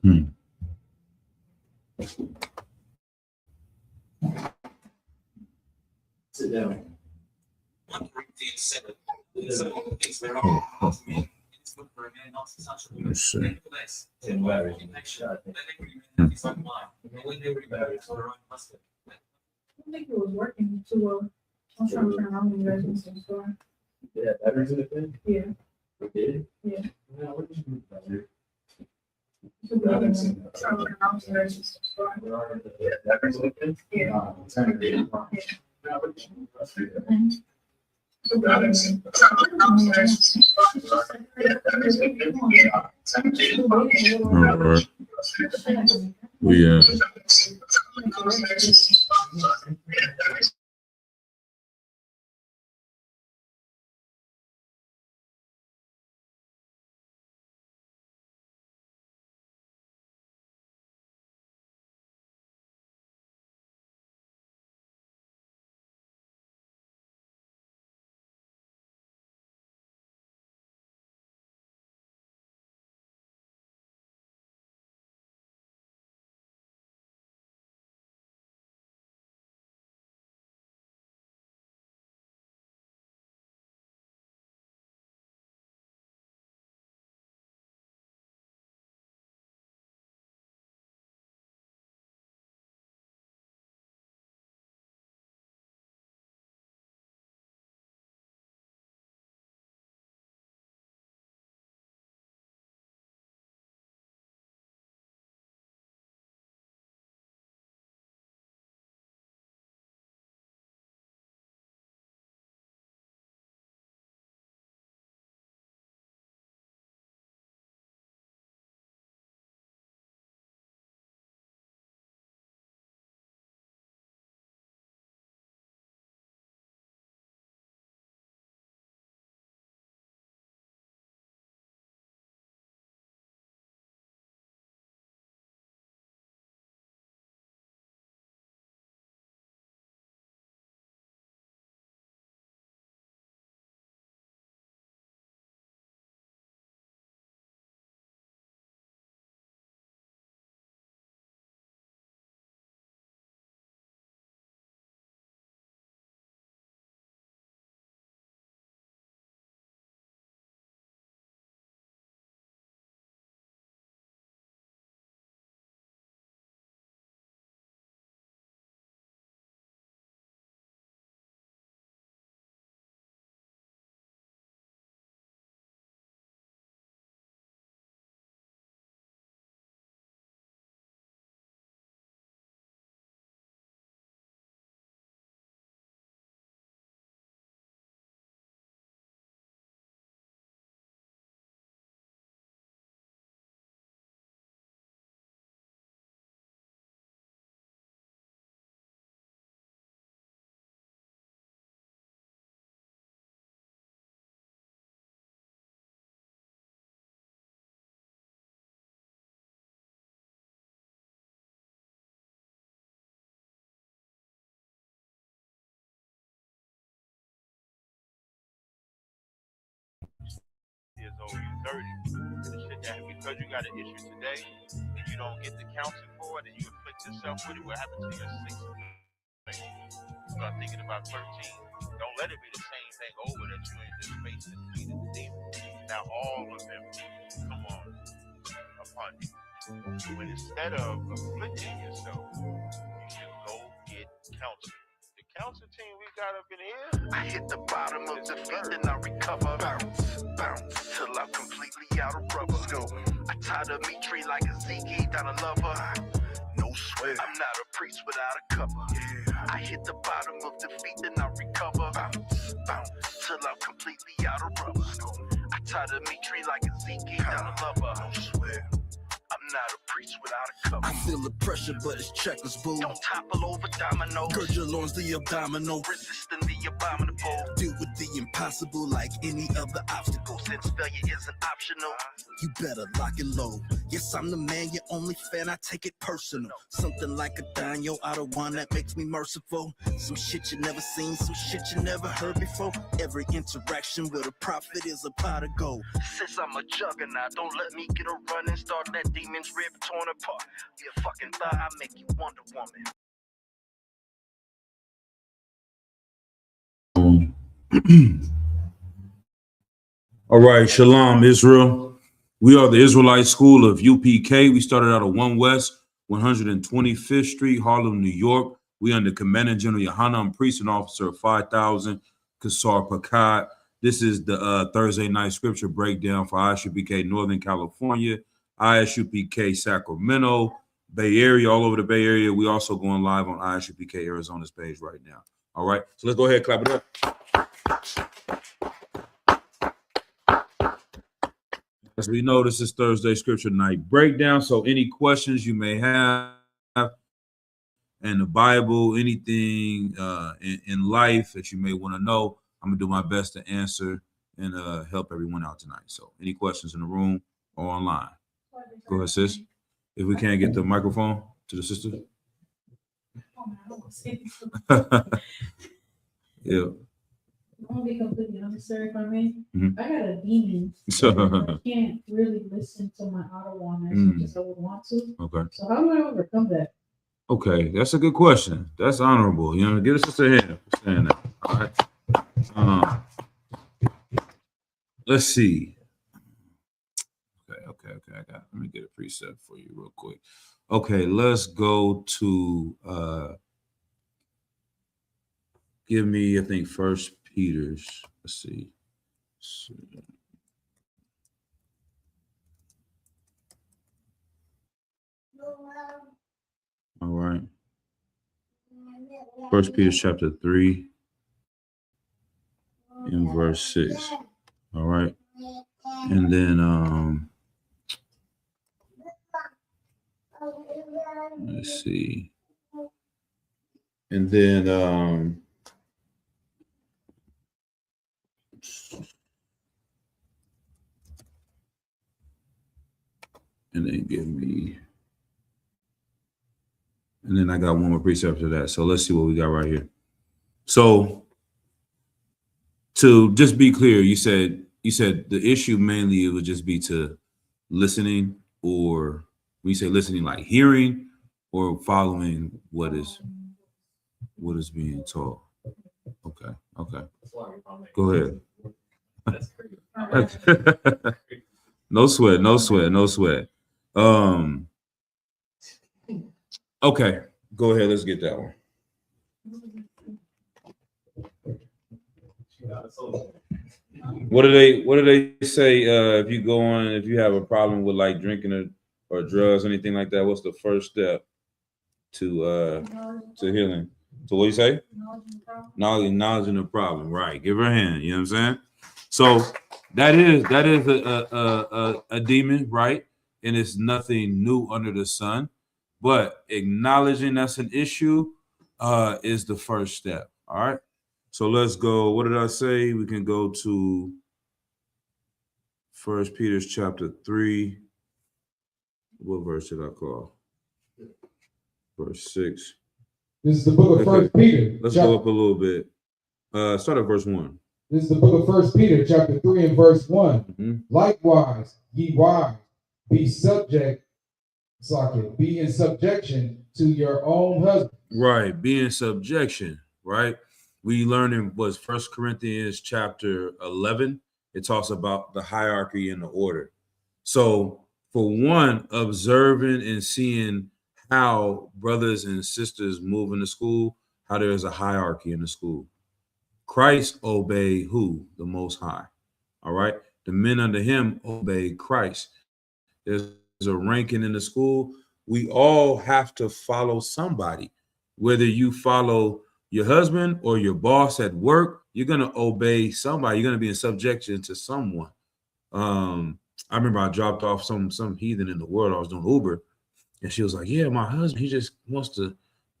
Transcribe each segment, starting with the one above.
Hmm. Sit down. Let's see. I think it was working too well. I was trying to turn on when you guys was in the store. Yeah, batteries in the thing? Yeah. We did? Yeah. No, what did you do battery? So we were trying to turn on when you guys was in the store. Yeah, batteries in the thing? Yeah. Turn it in. Yeah. No, what did you do battery? So we were trying to turn on when you guys was in the store. All right. We years old, you're 30. The shit that because you got an issue today and you don't get the counseling for it and you afflict yourself with it, what happened to your 16? You start thinking about 13. Don't let it be the same thing over that you in this space and defeated the demon. Now all of them come on upon you. When instead of afflicting yourself, you should go get counseling. The counseling team we got up in here, I hit the bottom of the feet, then I recover. Bounce, bounce, till I'm completely out of rubber. Go. I tie the meat tree like a Ziggy down a lover. No sweat. I'm not a priest without a cover. Yeah. I hit the bottom of the feet, then I recover. Bounce, bounce, till I'm completely out of rubber. I tie the meat tree like a Ziggy down a lover. No sweat. I'm not a priest without a cover. I feel the pressure, but it's checkers, boo. Don't topple over dominoes. Gird your loins, the abdominal. Resisting the abominable. Deal with the impossible like any other obstacle. Since failure isn't optional. You better lock it low. Yes, I'm the man, your only fan, I take it personal. Something like a Daniel out of one that makes me merciful. Some shit you never seen, some shit you never heard before. Every interaction with a prophet is a pot of gold. Since I'm a juggernaut, don't let me get a run and start that demon Organs ripped, torn apart. Be a fucking thought, I make you Wonder Woman. All right, Shalom, Israel. We are the Israelite School of UPK. We started out at 1 West, 125th Street, Harlem, New York. We under Commandant General Yohanan. I'm Priest and Officer of 5000, Kassar Pakad. This is the Thursday night scripture breakdown for ISUPK Northern California, ISUPK Sacramento, Bay Area, all over the Bay Area. We also going live on ISUPK Arizona's page right now. All right, so let's go ahead and clap it up. As we know, this is Thursday Scripture Night Breakdown. So any questions you may have in the Bible, anything in life that you may want to know, I'm going to do my best to answer and help everyone out tonight. So any questions in the room or online? Go ahead, sis. If we can't get the microphone to the sister. Yeah. I'm gonna be completely honest, sir, if I may. Mhm. I got a demon. So- I can't really listen to my auto one as much as I would want to. Okay. So how do I overcome that? Okay, that's a good question. That's honorable. You know, give us a hand for saying that. All right. Let's see. Okay. Let me get a preset for you real quick. Okay, let's go to give me, I think, First Peter's. Let's see. All right. First Peter chapter 3 in verse 6. All right. And then let's see. And then give me, and then I got one more precept after that. So let's see what we got right here. So to just be clear, you said the issue mainly it would just be to listening, or when you say listening, like hearing or following what is being taught. Okay. Go ahead. No sweat. Okay, go ahead. Let's get that one. What do they say? If you have a problem with like drinking or drugs, anything like that, what's the first step to healing? So what do you say? Knowledge and the problem. Right. Give her a hand. You know what I'm saying? So that is a demon, right? And it's nothing new under the sun. But acknowledging that's an issue is the first step. All right. So let's go. What did I say? We can go to First Peter chapter 3. What verse did I call? Verse 6. This is the book of First Peter. Let's go up a little bit. Start at verse 1. This is the book of First Peter, chapter 3 and verse 1. Mm-hmm. Likewise, ye wives, be in subjection to your own husband. Right, be in subjection, right? We learned in 1 Corinthians chapter 11, it talks about the hierarchy and the order. So for one, observing and seeing how brothers and sisters move in the school, how there is a hierarchy in the school. Christ obeyed who? The Most High. All right. The men under him obey Christ. There's a ranking in the school. We all have to follow somebody. Whether you follow your husband or your boss at work, you're going to obey somebody. You're going to be in subjection to someone. I remember I dropped off some heathen in the world. I was doing Uber, and she was like, yeah, my husband, he just wants to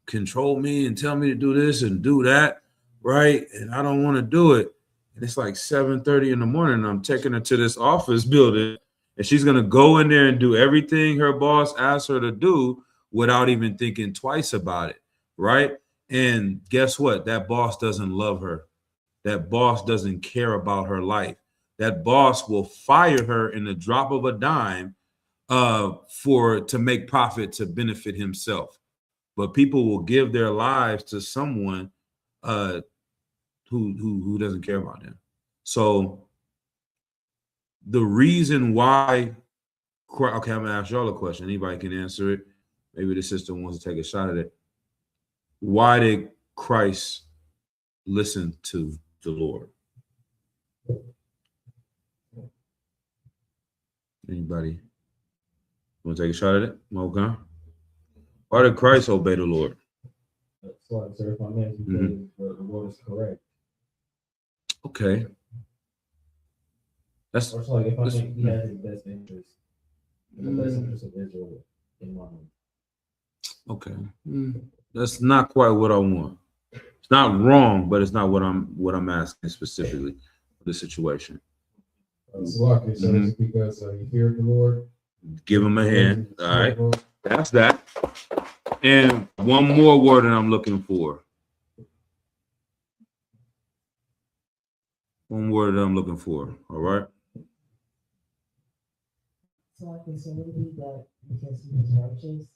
control me and tell me to do this and do that, right? And I don't want to do it. And it's like 7:30 in the morning, and I'm taking her to this office building, and she's going to go in there and do everything her boss asked her to do without even thinking twice about it, right? And guess what? That boss doesn't love her. That boss doesn't care about her life. That boss will fire her in the drop of a dime to make profit to benefit himself. But people will give their lives to someone who doesn't care about them. So the reason why, okay, I'm gonna ask y'all a question. Anybody can answer it. Maybe the sister wants to take a shot at it. Why did Christ listen to the Lord? Anybody want to take a shot at it? Okay. Why did Christ obey the Lord? So, sir, if I may, because the Lord is correct. Okay. That's Or so, like, if I think he has his best interest, the best interest of Israel in mind. okay. That's not quite what I want. It's not wrong, but it's not what I'm asking specifically for the situation. Salaki, so it's because he feared the Lord. Give him a hand. All right. That's that. And one more word that I'm looking for. One word that I'm looking for. All right. So I can say would it be that because he was righteous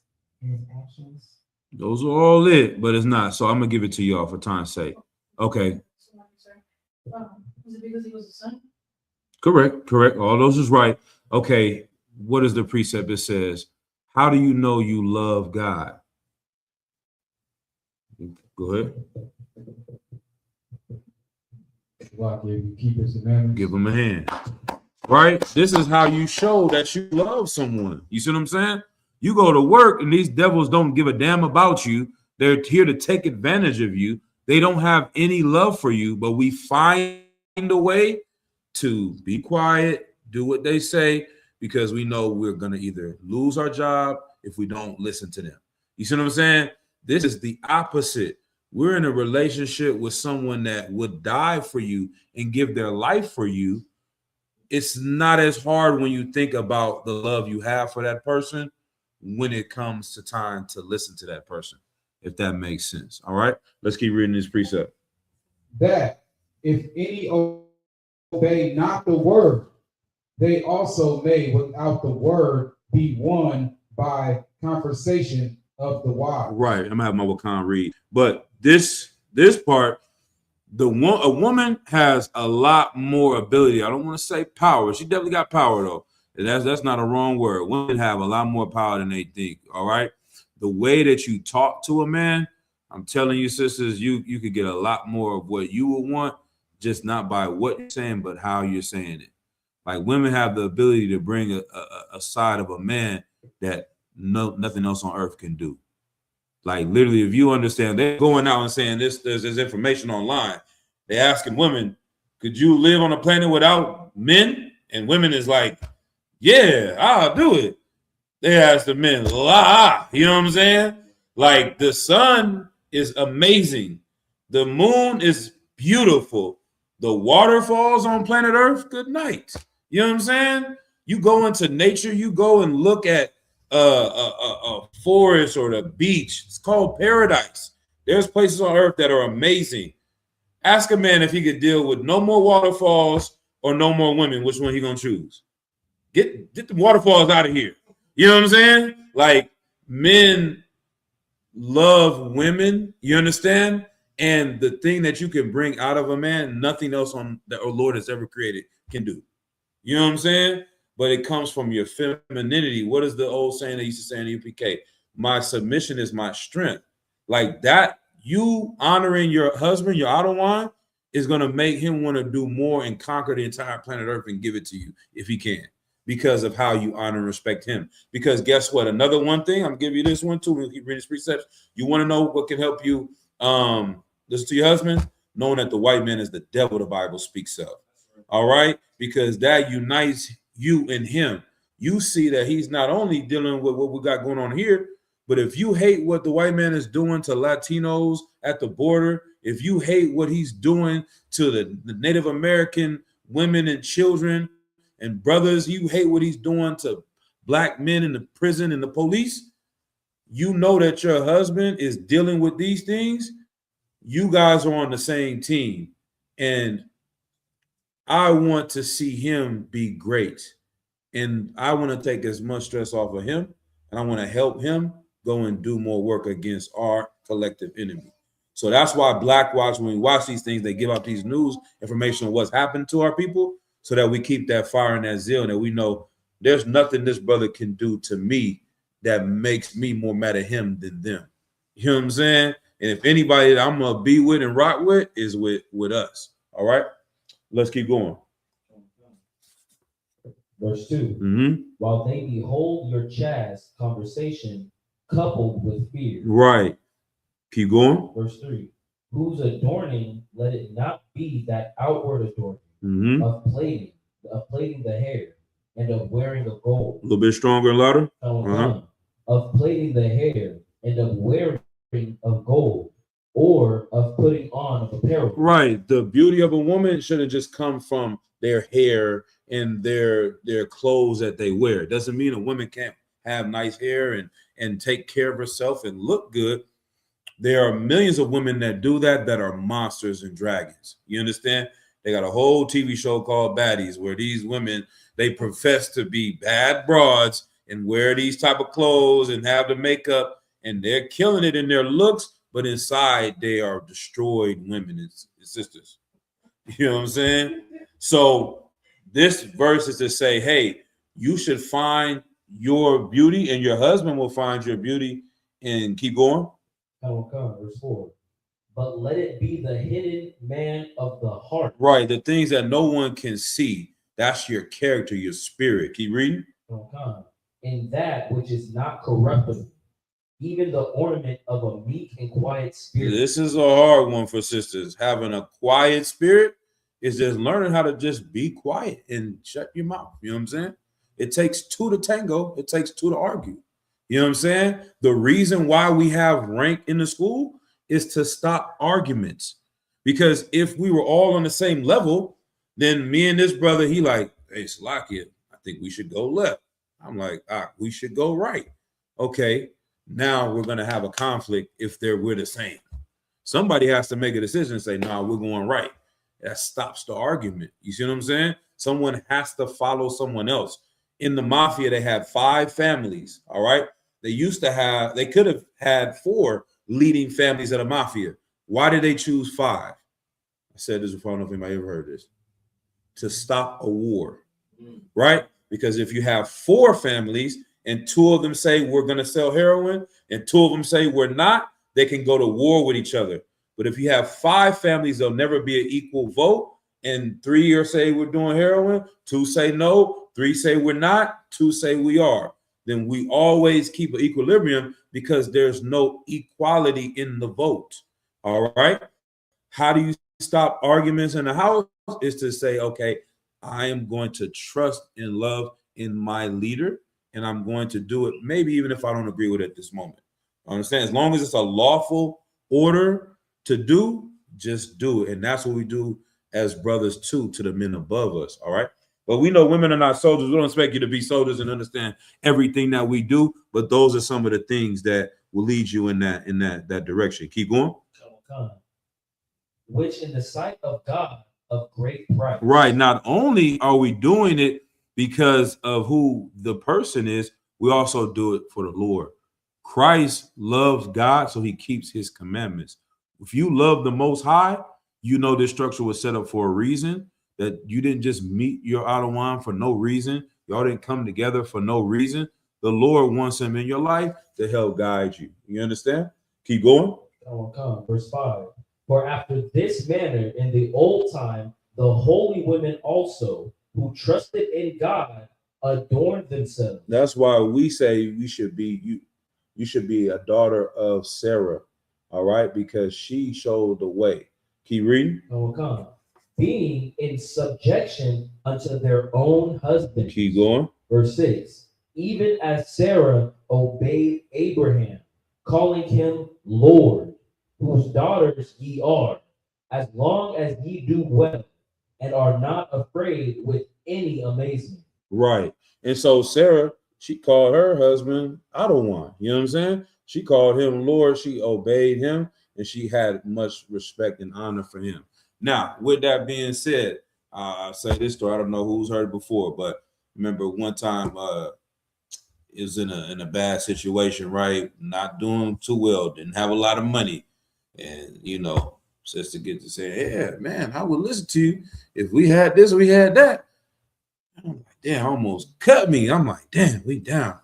in his actions? Those are all it, but it's not. So I'm gonna give it to y'all for time's sake. Okay. Is it because he was a son? Correct. All those is right. Okay. What is the precept that says, how do you know you love God? Go ahead. Salaki, if you keep his commandments. Give them a hand. Right? This is how you show that you love someone. You see what I'm saying? You go to work and these devils don't give a damn about you. They're here to take advantage of you. They don't have any love for you, but we find a way to be quiet, do what they say, because we know we're going to either lose our job if we don't listen to them. You see what I'm saying? This is the opposite. We're in a relationship with someone that would die for you and give their life for you. It's not as hard when you think about the love you have for that person when it comes to time to listen to that person, if that makes sense. All right, let's keep reading this precept. That if any obey not the word, they also may without the word be won by conversation of the wise. Right, I'm gonna have my Wakan read, but this part, a woman has a lot more ability. I don't want to say power. She definitely got power though. That's not a wrong word. Women have a lot more power than they think. All right. The way that you talk to a man, I'm telling you, sisters, you could get a lot more of what you would want, just not by what you're saying, but how you're saying it. Like women have the ability to bring a side of a man that nothing else on earth can do. Like literally, if you understand, they're going out and saying there's information online. They're asking women, could you live on a planet without men? And women is like, yeah, I'll do it. They ask the men, la, you know what I'm saying? Like the sun is amazing. The moon is beautiful. The waterfalls on planet Earth, good night. You know what I'm saying? You go into nature, you go and look at a forest or the beach. It's called paradise. There's places on earth that are amazing. Ask a man if he could deal with no more waterfalls or no more women, which one he gonna choose? Get the waterfalls out of here. You know what I'm saying? Like men love women, you understand? And the thing that you can bring out of a man, nothing else on that our Lord has ever created can do. You know what I'm saying? But it comes from your femininity. What is the old saying they used to say in UPK? My submission is my strength. Like that, you honoring your husband, your Adawan, is going to make him want to do more and conquer the entire planet Earth and give it to you if he can, because of how you honor and respect him. Because guess what? Another one thing, I'm going to give you this one too. We'll keep reading these precepts. You want to know what can help you listen to your husband? Knowing that the white man is the devil the Bible speaks of. All right? Because that unites you and him. You see that he's not only dealing with what we got going on here, but if you hate what the white man is doing to Latinos at the border, if you hate what he's doing to the Native American women and children and brothers, you hate what he's doing to black men in the prison and the police, you know that your husband is dealing with these things. You guys are on the same team. And I want to see him be great. And I want to take as much stress off of him, and I want to help him go and do more work against our collective enemy. So that's why Black Watch, when we watch these things, they give out these news information of what's happened to our people, so that we keep that fire and that zeal, and that we know there's nothing this brother can do to me that makes me more mad at him than them. You know what I'm saying? And if anybody that I'm gonna be with and rock with is with us. All right, let's keep going. Verse 2. Mm-hmm. While they behold your chaste conversation coupled with fear. Right. Keep going. Verse 3. Whose adorning, let it not be that outward adorning Mm-hmm. of plaiting the hair, and of wearing of gold. A little bit stronger and louder. Of plaiting the hair, and of wearing of gold, or of putting on of apparel. Right. The beauty of a woman shouldn't just come from their hair and their clothes that they wear. It doesn't mean a woman can't have nice hair and take care of herself and look good. There are millions of women that do that are monsters and dragons. You understand? They got a whole TV show called Baddies, where these women, they profess to be bad broads and wear these type of clothes and have the makeup, and they're killing it in their looks, but inside they are destroyed women and sisters. You know what I'm saying? So this verse is to say, hey, you should find your beauty, and your husband will find your beauty. And keep going. Verse 4. But let it be the hidden man of the heart. Right, the things that no one can see. That's your character, your spirit. Keep reading. In that which is not corruptible, even the ornament of a meek and quiet spirit. This is a hard one for sisters. Having a quiet spirit is just learning how to just be quiet and shut your mouth. You know what I'm saying? It takes two to tango. It takes two to argue. You know what I'm saying? The reason why we have rank in the school is to stop arguments. Because if we were all on the same level, then me and this brother, he like, hey, Salakia, I think we should go left. I'm like, we should go right. Okay, now we're going to have a conflict if we're the same. Somebody has to make a decision and say, no, we're going right. That stops the argument. You see what I'm saying? Someone has to follow someone else. In the mafia, they had 5 families, all right? They could have had 4 leading families of the mafia. Why did they choose 5? I said this before, I don't know if anybody ever heard this. To stop a war, right? Because if you have 4 families and 2 of them say we're going to sell heroin and 2 of them say we're not, they can go to war with each other. But if you have 5 families, there'll never be an equal vote. And 3 or say we're doing heroin, 2 say no, 3 say we're not, 2 say we are. Then we always keep an equilibrium because there's no equality in the vote. All right. How do you stop arguments in the house? Is to say, okay, I am going to trust and love in my leader, and I'm going to do it, maybe even if I don't agree with it at this moment. Understand? As long as it's a lawful order to do, just do it. And that's what we do as brothers too, to the men above us. All right. But we know women are not soldiers. We don't expect you to be soldiers and understand everything that we do. But those are some of the things that will lead you in that direction. Keep going. Which in the sight of God of great price. Right. Not only are we doing it because of who the person is, we also do it for the Lord. Christ loves God, so he keeps his commandments. If you love the Most High, you know this structure was set up for a reason, that you didn't just meet your Adawan for no reason. Y'all didn't come together for no reason. The Lord wants him in your life to help guide you. You understand? Keep going. Verse 5. For after this manner in the old time, the holy women also, who trusted in God, adorned themselves. That's why we say you should be a daughter of Sarah, all right? Because she showed the way. Keep reading. Being in subjection unto their own husbands. Keep going. Verse 6. Even as Sarah obeyed Abraham, calling him Lord, whose daughters ye are, as long as ye do well, and are not afraid with any amazement. Right. And so Sarah, she called her husband Adawan. You know what I'm saying? She called him Lord. She obeyed him, and she had much respect and honor for him. Now, with that being said, I say this story. I don't know who's heard it before, but Remember one time it was in a bad situation, right? Not doing too well, didn't have a lot of money. And sister get to say, yeah, man, I would listen to you if we had this, we had that. I'm like, damn, almost cut me. I'm like, damn, we down.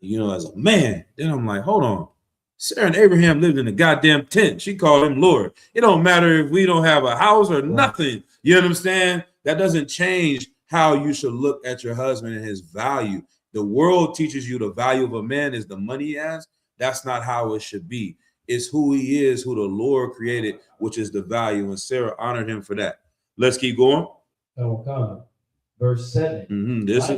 As a man. Then I'm like, hold on. Sarah and Abraham lived in a goddamn tent. She called him Lord. It don't matter if we don't have a house or nothing. You know what I'm saying? That doesn't change how you should look at your husband and his value. The world teaches you the value of a man is the money he has. That's not how it should be. It's who he is, who the Lord created, which is the value. And Sarah honored him for that. Let's keep going. Verse 7. This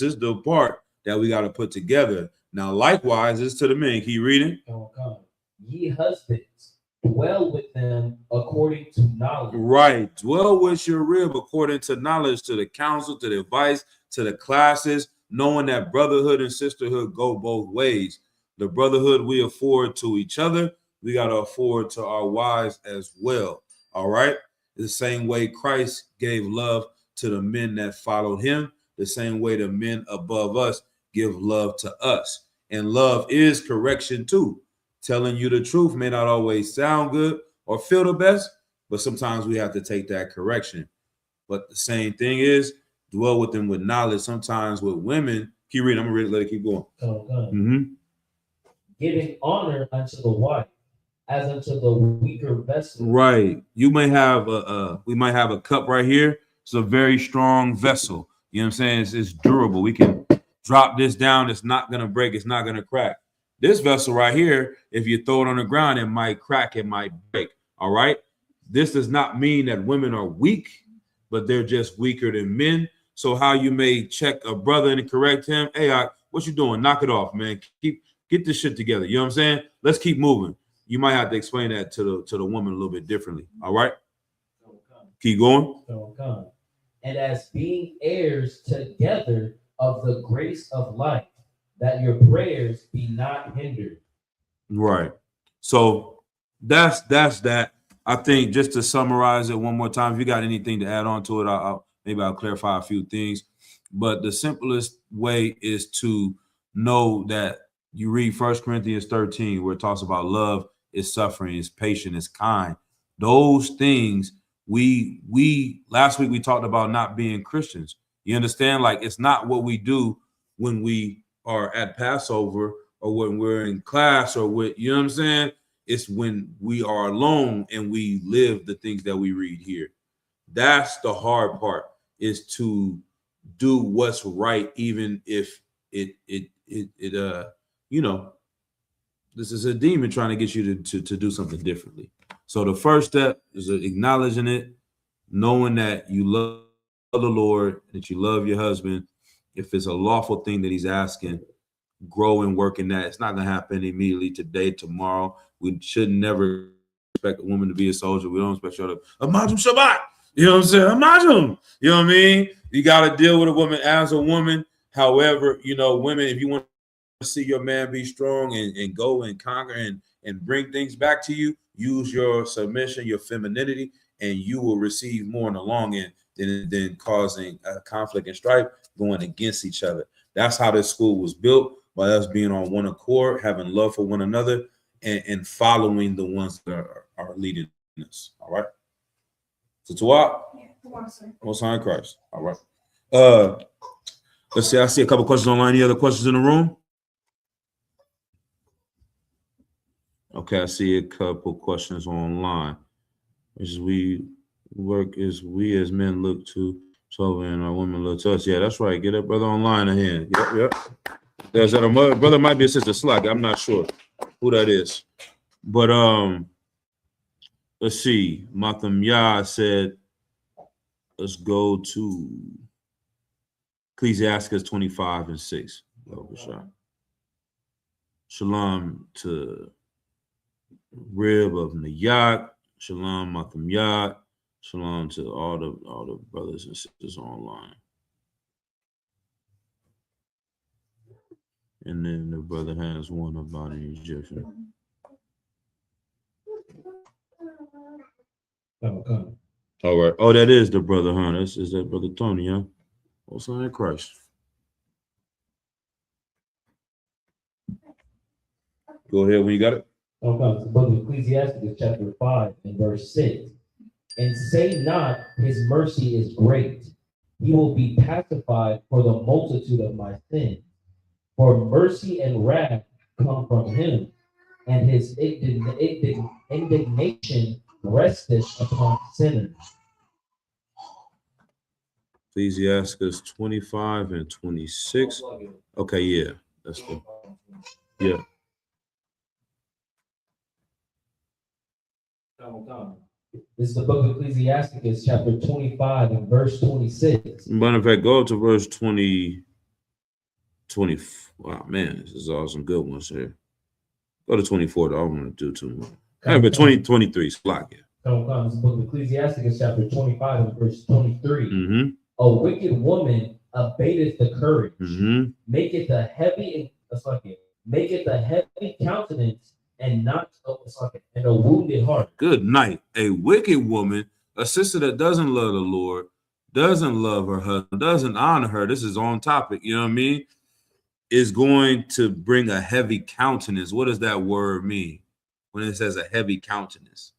is the part that we got to put together. Now, likewise, it's to the men. Keep reading. Ye husbands, dwell with them according to knowledge. Right. Dwell with your rib according to knowledge, to the counsel, to the advice, to the classes, knowing that brotherhood and sisterhood go both ways. The brotherhood we afford to each other, we got to afford to our wives as well. All right. The same way Christ gave love to the men that followed him, the same way the men above us give love to us. And love is correction too. Telling you the truth may not always sound good or feel the best, but sometimes we have to take that correction. But the same thing is dwell with them with knowledge. Sometimes with women, keep reading. I'm gonna let it keep going. Giving honor unto the wife as unto the weaker vessel. Right. You may have we might have a cup right here. It's a very strong vessel. You know what I'm saying? It's durable. We can drop this down. It's not gonna break. It's not gonna crack. This vessel right here, if you throw it on the ground, it might crack. It might break. All right. This does not mean that women are weak, but they're just weaker than men. So how you may check a brother and correct him? Hey, what you doing? Knock it off, man. Get this shit together. You know what I'm saying? Let's keep moving. You might have to explain that to the woman a little bit differently. All right. Keep going. And as being heirs together of the grace of life, that your prayers be not hindered. Right. So that's that. I think just to summarize it one more time, if you got anything to add on to it, I'll clarify a few things. But the simplest way is to know that you read 1 Corinthians 13, where it talks about love is suffering, is patient, is kind. Those things we last week we talked about not being Christians. You understand? Like it's not what we do when we are at Passover or when we're in class or with, you know what I'm saying? It's when we are alone and we live the things that we read here. That's the hard part, is to do what's right, even if it this is a demon trying to get you to do something differently. So the first step is acknowledging it, knowing that you love the Lord, that you love your husband. If it's a lawful thing that he's asking, grow and work in that. It's not going to happen immediately today, tomorrow. We should never expect a woman to be a soldier. We don't expect her to Imagine Shabbat. You know what I'm saying? Imagine. You know what I mean? You got to deal with a woman as a woman. However, women, if you want to see your man be strong and go and conquer and bring things back to you, use your submission, your femininity, and you will receive more in the long end than causing conflict and strife going against each other. That's how this school was built, by us being on one accord, having love for one another, and following the ones that are leading us. All right. So to what? Most High in Christ. All right. Let's see. I see a couple questions online. Any other questions in the room? Okay, I see a couple questions online. We as men look to so and our women look to us. Yeah, that's right. Get that brother online ahead. Yep. There's that brother might be a sister Slack. I'm not sure who that is. But let's see. Matham Yah said, let's go to Ecclesiastes 25:6. Shalom to Rib of Nayak. Shalom Matham Yah. Shalom to all the brothers and sisters online. And then the brother has one about an Egyptian. All right. Oh, that is the brother, huh? Is that brother Tony, huh? Also in Christ. Go ahead when you got it. Now comes the book of Ecclesiastes, chapter 5, and verse 6. And say not, his mercy is great. He will be pacified for the multitude of my sins. For mercy and wrath come from him, and his indignation resteth upon sinners. Ecclesiastes 25 and 26. Okay, yeah. That's the yeah. This is the book of Ecclesiastes, chapter 25, and verse 26. Matter of fact, go to verse 20. Wow, man, this is all some good ones here. Go to 24. I don't want to do too much. Hey, but 23, slack it. This book of Ecclesiastes, chapter 25, and verse 23. Mm-hmm. A wicked woman abateth the courage, Mm-hmm. maketh the heavy countenance, and not and a wounded heart. Good night. A wicked woman, a sister that doesn't love the Lord, doesn't love her husband, doesn't honor her. This is on topic, you know what I mean? Is going to bring a heavy countenance. What does that word mean when it says a heavy countenance?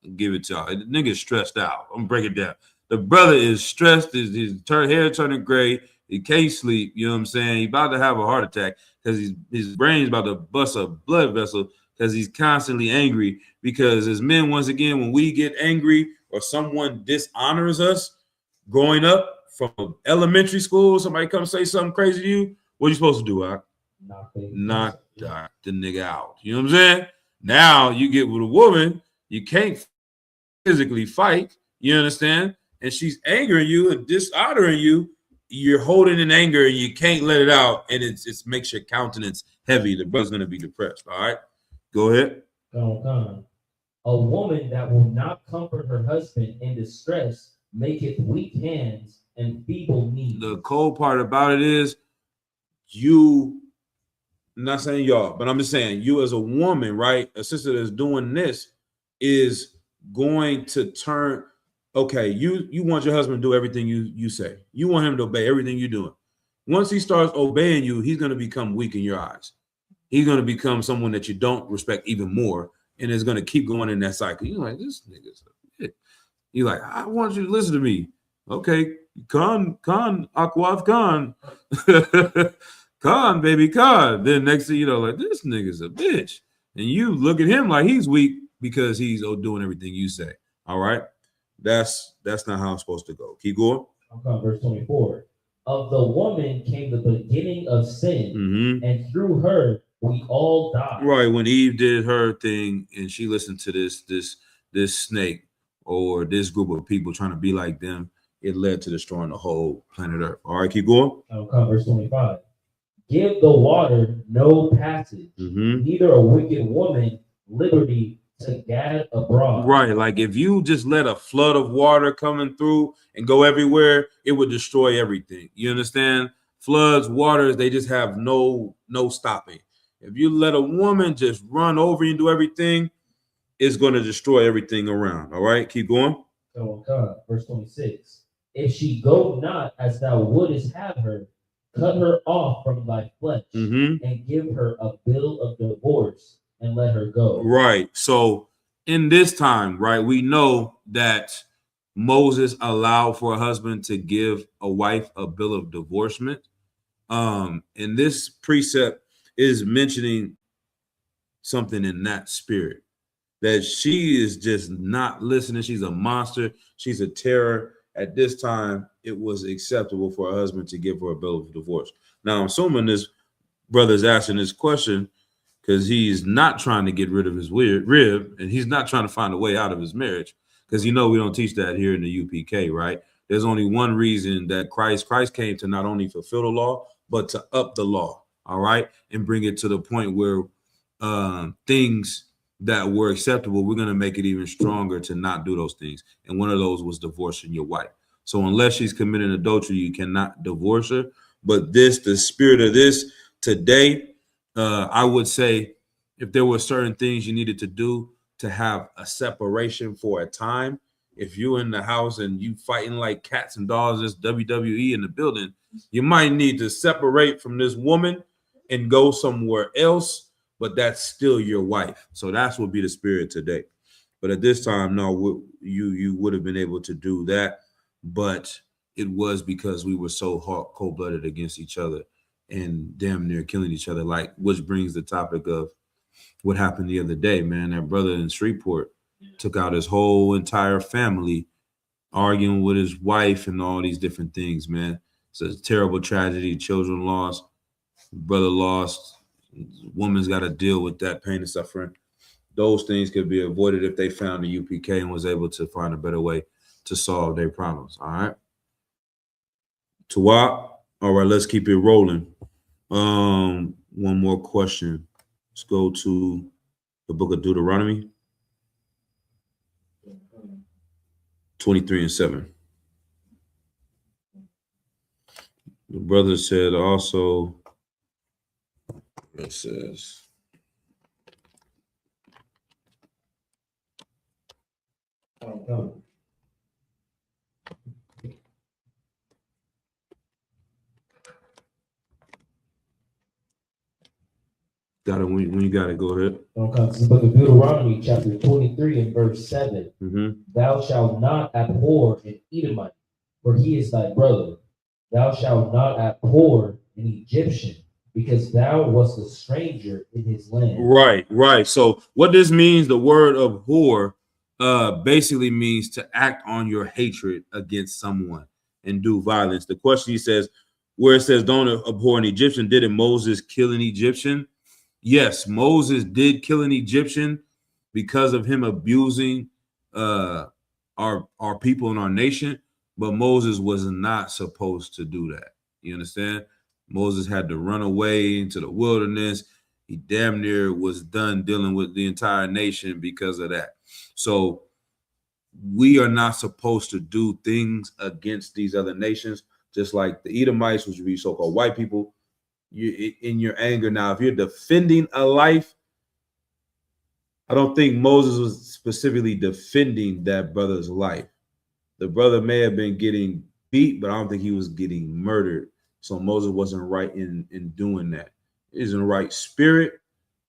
I'll give it to y'all. The nigga's stressed out. I'm gonna break it down. The brother is stressed, his hair turning gray, he can't sleep, you know what I'm saying? He's about to have a heart attack because his brain's about to bust a blood vessel because he's constantly angry. Because as men, once again, when we get angry or someone dishonors us growing up from elementary school, somebody comes say something crazy to you, what are you supposed to do, Ak? Knock the nigga out. You know what I'm saying? Now you get with a woman, you can't physically fight, you understand? And she's angering you and dishonoring you. You're holding in anger and you can't let it out, and it makes your countenance heavy. The brother's gonna be depressed. All right, go ahead. A woman that will not comfort her husband in distress maketh weak hands and feeble knees. The cold part about it is you, I'm not saying y'all, but I'm just saying you as a woman, right? A sister that's doing this is going to turn. Okay, you want your husband to do everything you say. You want him to obey everything you're doing. Once he starts obeying you, he's going to become weak in your eyes. He's going to become someone that you don't respect even more, and it's going to keep going in that cycle. You're like, this nigga's a bitch. You're like, I want you to listen to me. Okay, Khan, Aquav Khan. Khan, baby, Khan. Then next thing you know, like, this nigga's a bitch. And you look at him like he's weak because he's doing everything you say. All right? That's not how it's supposed to go. Keep going. Verse 24. Of the woman came the beginning of sin, and through her we all died. Right, when Eve did her thing and she listened to this snake or this group of people trying to be like them, it led to destroying the whole planet Earth. All right, keep going. Verse 25. Give the water no passage, neither a wicked woman liberty to gad abroad. Right, like if you just let a flood of water coming through and go everywhere, it would destroy everything. You understand? Floods, waters, they just have no stopping. If you let a woman just run over you and do everything, it's going to destroy everything around. All right, keep going. Verse 26. If she go not as thou wouldest have her, cut her off from thy flesh, and give her a bill of divorce, and let her go. Right. So in this time, right, we know that Moses allowed for a husband to give a wife a bill of divorcement. And this precept is mentioning something in that spirit, that she is just not listening. She's a monster. She's a terror. At this time, it was acceptable for a husband to give her a bill of divorce. Now, I'm assuming this brother's asking this question because he's not trying to get rid of his rib, and he's not trying to find a way out of his marriage, because we don't teach that here in the UPK, right? There's only one reason that Christ came to not only fulfill the law, but to up the law, all right, and bring it to the point where things that were acceptable, we're going to make it even stronger to not do those things. And one of those was divorcing your wife. So unless she's committing adultery, you cannot divorce her. But the spirit of this today, I would say if there were certain things you needed to do to have a separation for a time, if you're in the house and you fighting like cats and dogs, this WWE in the building, you might need to separate from this woman and go somewhere else, but that's still your wife. So that's what be the spirit today. But at this time, no, you would have been able to do that, but it was because we were so cold-blooded against each other and damn near killing each other. Like, which brings the topic of what happened the other day, man. That brother in Shreveport took out his whole entire family, arguing with his wife and all these different things, man. It's a terrible tragedy. Children lost, brother lost, woman's got to deal with that pain and suffering. Those things could be avoided if they found the UPK and was able to find a better way to solve their problems. All right. Tawab. All right, let's keep it rolling. One more question. Let's go to the book of Deuteronomy 23:7. The brother said also, it says, got it. When you got it, go ahead. Don't come to the book of Deuteronomy, chapter 23 and verse 7. Thou shalt not abhor an Edomite, for he is thy brother. Thou shalt not abhor an Egyptian, because thou wast a stranger in his land. Right. So what this means, the word abhor, basically means to act on your hatred against someone and do violence. The question he says, where it says, don't abhor an Egyptian, didn't Moses kill an Egyptian? Yes, Moses did kill an Egyptian because of him abusing our people in our nation, but Moses was not supposed to do that. You understand? Moses had to run away into the wilderness. He damn near was done dealing with the entire nation because of that. So we are not supposed to do things against these other nations, just like the Edomites, which would be so-called white people. You in your anger now, if you're defending a life, I don't think Moses was specifically defending that brother's life. The brother may have been getting beat, but I don't think he was getting murdered. So Moses wasn't right in doing that. He's in the right spirit,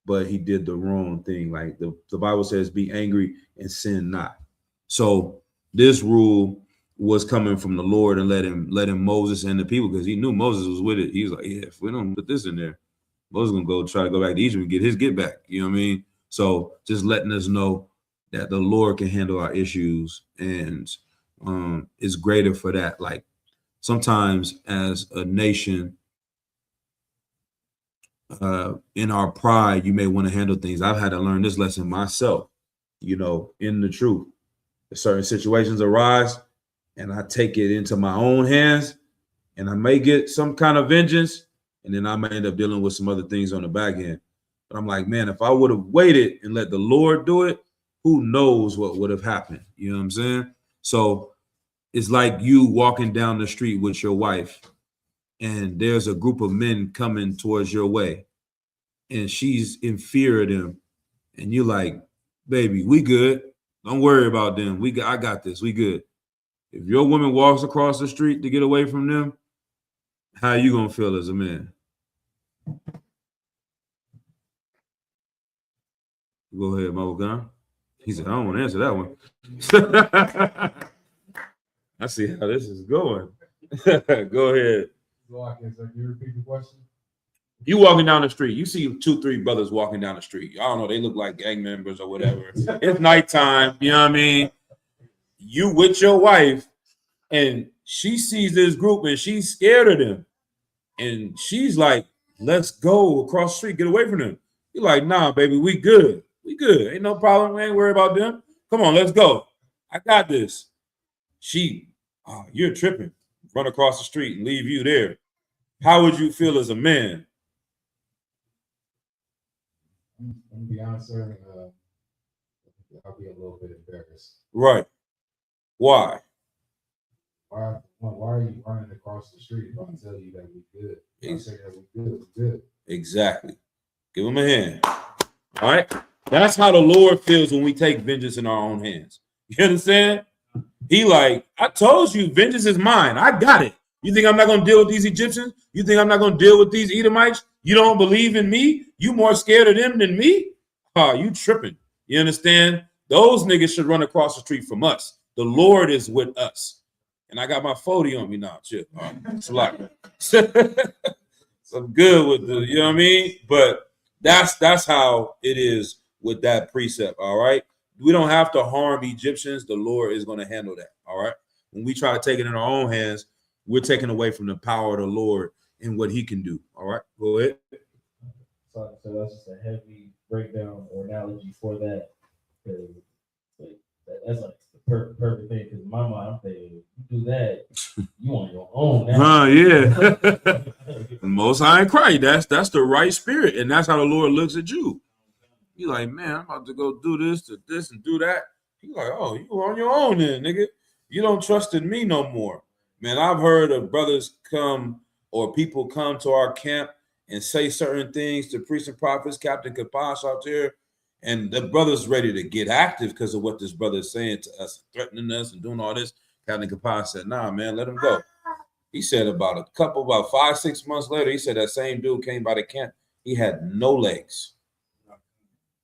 but he did the wrong thing. Like the Bible says, be angry and sin not. So this rule was coming from the Lord and let him Moses and the people, because he knew Moses was with it. He was like, yeah, if we don't put this in there, Moses gonna go try to go back to Egypt and get his get back. You know what I mean? So just letting us know that the Lord can handle our issues, and it's greater for that. Like sometimes as a nation, in our pride, you may want to handle things. I've had to learn this lesson myself, in the truth. If certain situations arise and I take it into my own hands, and I may get some kind of vengeance, and then I may end up dealing with some other things on the back end. But I'm like, man, if I would have waited and let the Lord do it, who knows what would have happened? You know what I'm saying? So it's like you walking down the street with your wife, and there's a group of men coming towards your way, and she's in fear of them. And you're like, baby, we good. Don't worry about them. I got this. We good. If your woman walks across the street to get away from them, how you gonna feel as a man? Go ahead, Mama Gunn. He said, I don't want to answer that one. I see how this is going. Go ahead. Can you repeat the question? You walking down the street, you see 2-3 brothers walking down the street. I don't know, they look like gang members or whatever. It's nighttime, you know what I mean? You with your wife, and she sees this group and she's scared of them. And she's like, let's go across the street, get away from them. You're like, nah, baby, we good. We good. Ain't no problem. We ain't worried about them. Come on, let's go. I got this. You're tripping. Run across the street and leave you there. How would you feel as a man? I'm gonna be honest, sir. I'll be a little bit embarrassed. Right. Why? Why are you running across the street if I tell you that we good? If I say that we good. Exactly. Give him a hand. All right. That's how the Lord feels when we take vengeance in our own hands. You understand? He like, I told you, vengeance is mine. I got it. You think I'm not going to deal with these Egyptians? You think I'm not going to deal with these Edomites? You don't believe in me? You more scared of them than me? Oh, you tripping. You understand? Those niggas should run across the street from us. The Lord is with us. And I got my 40 on me now. Chill. It's a lot. So I'm good with the, you know what I mean? But that's how it is with that precept, all right? We don't have to harm Egyptians. The Lord is going to handle that, all right? When we try to take it in our own hands, we're taking away from the power of the Lord and what he can do, all right? Go ahead. So that's just a heavy breakdown or analogy for that. That's like the perfect thing, because in my mind, I'm thinking, you do that, you on your own now. Yeah. The Most High in Christ, that's the right spirit, and that's how the Lord looks at you. You're like, man, I'm about to go do this and do that. He's like, oh, you on your own then, nigga. You don't trust in me no more. Man, I've heard of brothers come or people come to our camp and say certain things to priests and prophets, Captain Kapash out there, and the brother's ready to get active because of what this brother is saying to us, threatening us and doing all this. Captain Kapash said, nah, man, let him go. He said about 5-6 months later, he said that same dude came by the camp. He had no legs.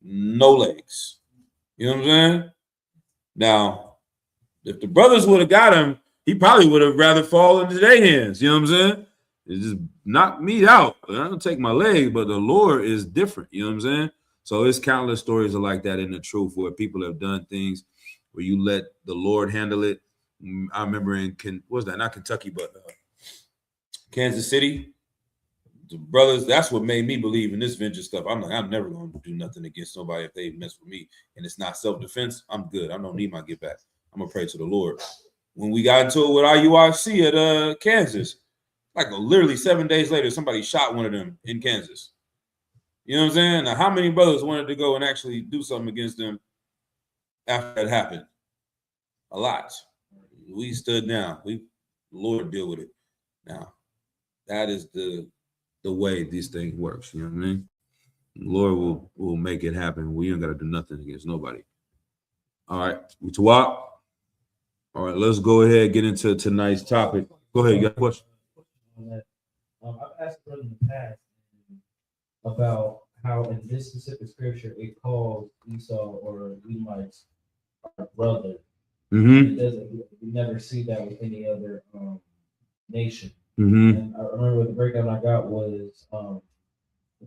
No legs. You know what I'm saying? Now, if the brothers would have got him, he probably would have rather fall into their hands. You know what I'm saying? It just knocked me out. I don't take my leg, but the Lord is different. You know what I'm saying? So there's countless stories like that in the truth where people have done things where you let the Lord handle it. I remember not Kentucky, but Kansas City. The brothers, that's what made me believe in this vengeance stuff. I'm never going to do nothing against somebody if they mess with me and it's not self-defense. I'm good. I don't need my get back. I'm going to pray to the Lord. When we got into it with IUIC at Kansas, like literally 7 days later, somebody shot one of them in Kansas. You know what I'm saying? Now, how many brothers wanted to go and actually do something against them after that happened? A lot. We stood down. The Lord deal with it. Now, that is the way these things works. You know what I mean? The Lord will make it happen. We ain't got to do nothing against nobody. All right. Tawak. All right, let's go ahead and get into tonight's topic. Go ahead, you got a question? I've asked brother in the past about how in this specific scripture it calls Esau or Edomites our brother. Mm-hmm. We never see that with any other nation. Mm-hmm. And I remember the breakdown I got was the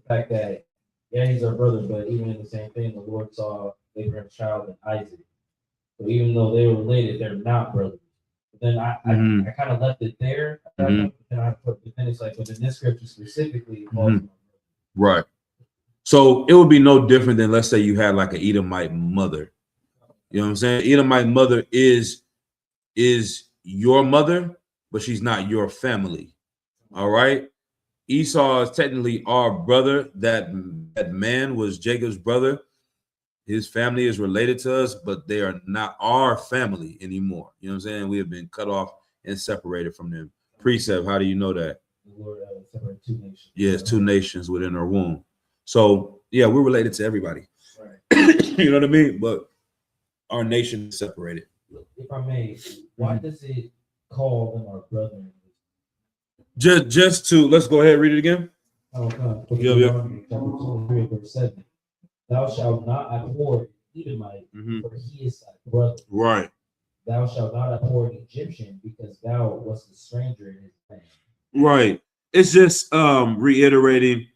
fact that, yeah, he's our brother, but even in the same thing, the Lord saw Abraham's child and Isaac. So even though they were related, they're not brothers. But then I kind of left it there. And I put the finish like, but in this scripture specifically, right. So it would be no different than, let's say you had like an Edomite mother. You know what I'm saying? Edomite mother is your mother, but she's not your family. All right. Esau is technically our brother. That man was Jacob's brother. His family is related to us, but they are not our family anymore. You know what I'm saying? We have been cut off and separated from them. Precept, how do you know that? The Lord separated two nations. Yes, two nations within our womb. So, yeah, we're related to everybody. Right. You know what I mean? But our nation is separated. If I may, why does it call them our brother? Just to, let's go ahead and read it again. Chapter 23, verse 7. Thou shalt not abhor Edomite, for he is thy brother. Right. Thou shalt not abhor an Egyptian, because thou wast a stranger in his land. Right. It's just reiterating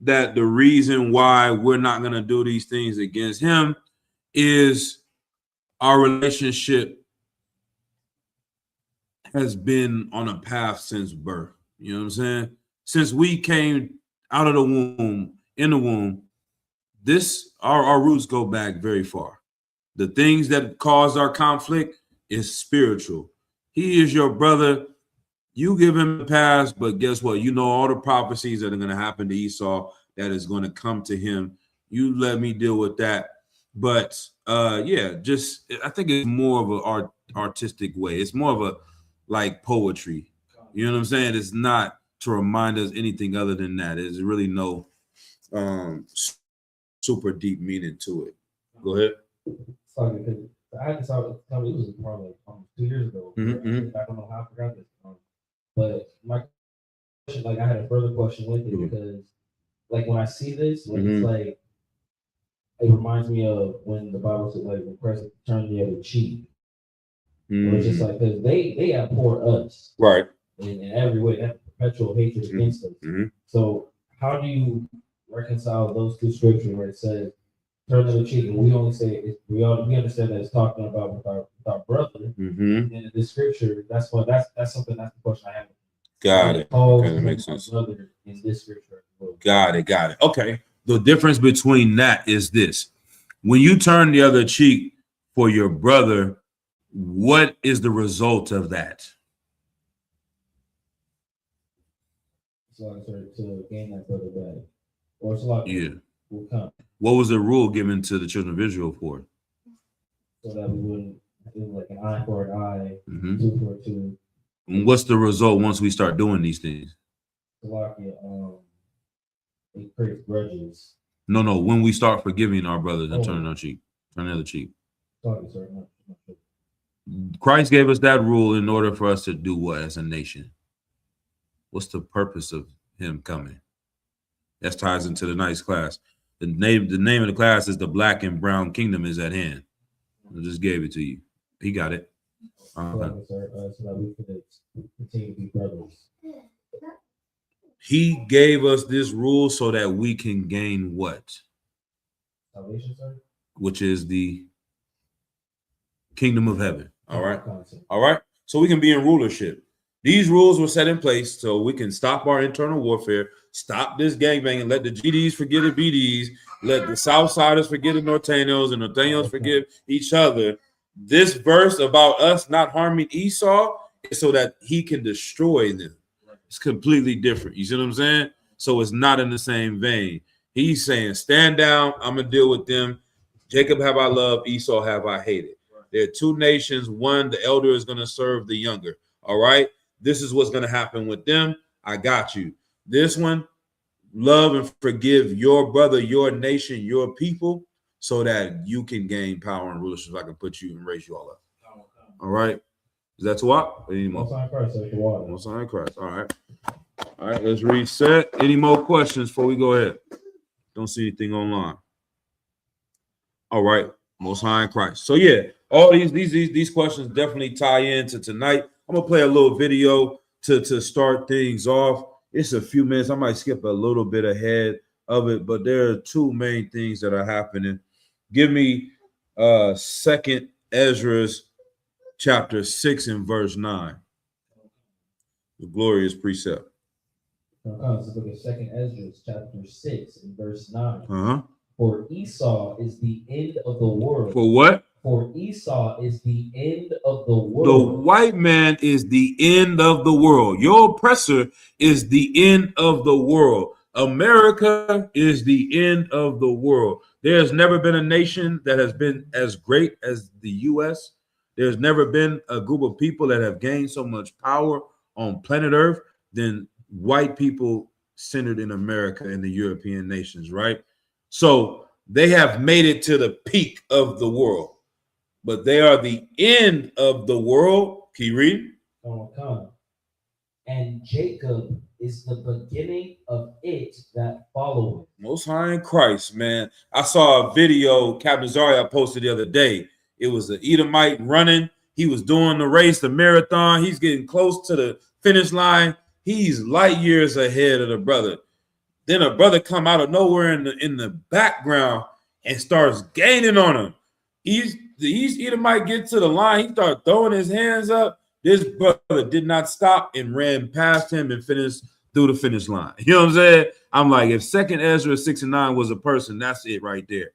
that the reason why we're not going to do these things against him is our relationship has been on a path since birth. You know what I'm saying? Since we came out of the womb, in the womb, our roots go back very far. The things that caused our conflict is spiritual. He is your brother. You give him the pass, but guess what? You know all the prophecies that are going to happen to Esau that is going to come to him. You let me deal with that. But yeah, just I think it's more of an artistic way. It's more of a like poetry. You know what I'm saying? It's not to remind us anything other than that. There's really no super deep meaning to it. Go ahead. Sorry, because I had this out. It was probably like almost 2 years ago. Mhm. I don't know how I forgot this. But my question, like, I had a further question with it Mhm. because, like, when I see this, when Mhm. it's like, it reminds me of when the Bible said, like, when Christ turned the other cheek. Where it's just Mhm. like, because they abhor us Right. in every way. That perpetual hatred Mhm. against us. Mhm. So how do you reconcile those two scriptures where it says turn the other cheek, and we only say we understand that it's talking about with our brother, Mhm. and in this scripture, that's something, that's the question I have. Got When it. it calls Okay, that him makes a sense. brother in this scripture as well. Got it. Got it. Okay. The difference between that is this: when you turn the other cheek for your brother, what is the result of that? So I started to gain that brother back, or it's like Yeah. will come What was the rule given to the children of Israel for? so that we wouldn't do like an eye for an eye, Mhm. tooth for a tooth. And what's the result once we start doing these things? Salakia, it creates grudges. No. When we start forgiving our brothers and Oh. turning our cheek, turn the other cheek. Sorry, sir. Not sure. Christ gave us that rule in order for us to do what as a nation? What's the purpose of him coming? That ties into the next class. The name of the class is the Black and Brown Kingdom is at hand. I just gave it to you. He got it. Salakia, sir, so that we can continue to be brothers. He gave us this rule so that we can gain what? Salvation, sir. Which is the kingdom of heaven. All right. Concept. All right. So we can be in rulership. These rules were set in place so we can stop our internal warfare, stop this gangbanging, let the GDs forget the BDs, let the Southsiders forget the Norteños and Norteños forgive each other. This verse about us not harming Esau is so that he can destroy them. It's completely different. You see what I'm saying? So it's not in the same vein. He's saying, stand down. I'm going to deal with them. Jacob have I loved, Esau have I hated. There are two nations. One, the elder is going to serve the younger. All right? This is what's going to happen with them. I got you. This one, love and forgive your brother, your nation, your people, so that you can gain power and rulership. I can put you and raise you all up. All right? Is that what? Any more? Most High Christ, sir, the water. Most High Christ. All right. All right, let's reset. Any more questions before we go ahead? Don't see anything online. All right, Most High in Christ. So yeah, all these questions definitely tie into tonight. I'm gonna play a little video to start things off. It's a few minutes. I might skip a little bit ahead of it, but there are two main things that are happening. Give me Second Ezra's chapter 6 and verse 9. The glorious precept. Let's look at 2 Ezra chapter 6 and verse 9. Uh-huh. For Esau is the end of the world. For what? For Esau is the end of the The world. white man is the end of the world. Your oppressor is the end of the world. America is the end of the world. There's never been a nation that has been as great as the U.S. There's never been a group of people that have gained so much power on planet Earth than white people centered in America and the European nations, right? So they have made it to the peak of the world, but they are the end of the world. Can you read? And Jacob is the beginning of it that followeth. Most High in Christ, man. I saw a video Captain Zaria posted the other day. It was an Edomite running. He was doing the race, the marathon. He's getting close to the finish line. He's light years ahead of the brother. Then a brother come out of nowhere in the background and starts gaining on him. These Edomite get to the line. He started throwing his hands up. This brother did not stop and ran past him and finished through the finish line. You know what I'm saying? I'm like, if 2 Ezra 6 and 9 was a person, that's it right there.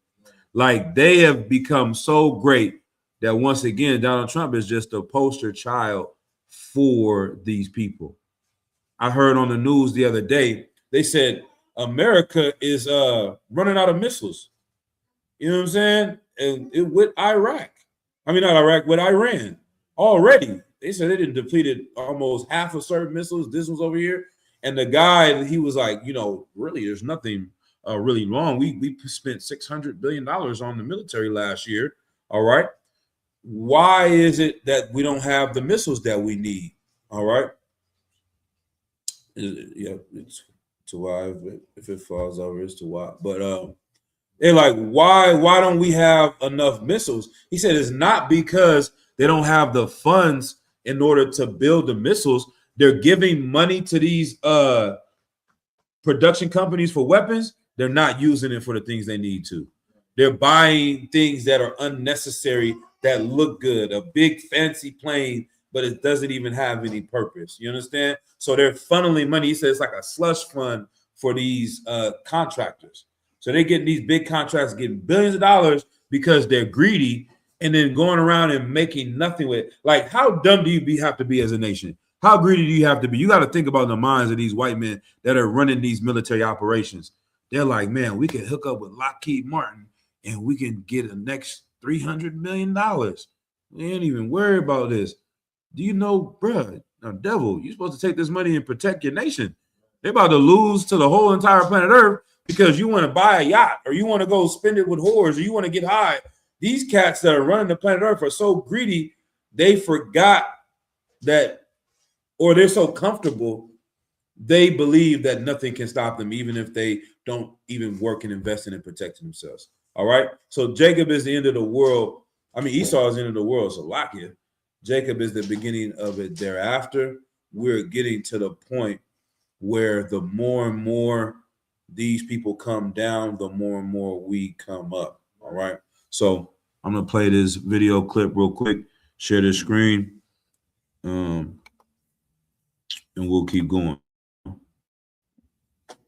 Like, they have become so great that once again, Donald Trump is just a poster child for these people. I heard on the news the other day, they said America is running out of missiles. You know what I'm saying? And with Iraq. I mean, not Iraq, with Iran already. They said they didn't depleted almost half of certain missiles. This was over here. And the guy, he was like, really, there's nothing really wrong. We spent $600 billion on the military last year. All right. why is it that we don't have the missiles that we need? All right. Yeah, it's to why. If it falls over, it's to why. But they're like, why don't we have enough missiles? He said it's not because they don't have the funds in order to build the missiles. They're giving money to these production companies for weapons. They're not using it for the things they need to. They're buying things that are unnecessary, that look good, a big fancy plane, but it doesn't even have any purpose. You understand? So they're funneling money. He says it's like a slush fund for these contractors. So they're getting these big contracts, getting billions of dollars because they're greedy, and then going around and making nothing with it. Like, how dumb do you have to be as a nation? How greedy do you have to be? You got to think about the minds of these white men that are running these military operations. They're like, man, we can hook up with Lockheed Martin and we can get the next $300 million. We ain't even worry about this. Do you know, bruh, devil, you're supposed to take this money and protect your nation. They're about to lose to the whole entire planet Earth because you want to buy a yacht or you want to go spend it with whores or you want to get high. These cats that are running the planet Earth are so greedy, they forgot that, or they're so comfortable, they believe that nothing can stop them, even if they don't even work and invest in and protecting themselves. All right. So Jacob is the end of the world. I mean, Esau is the end of the world. So Salakia. Jacob is the beginning of it thereafter. We're getting to the point where the more and more these people come down, the more and more we come up. All right. So I'm going to play this video clip real quick, share the screen, and we'll keep going.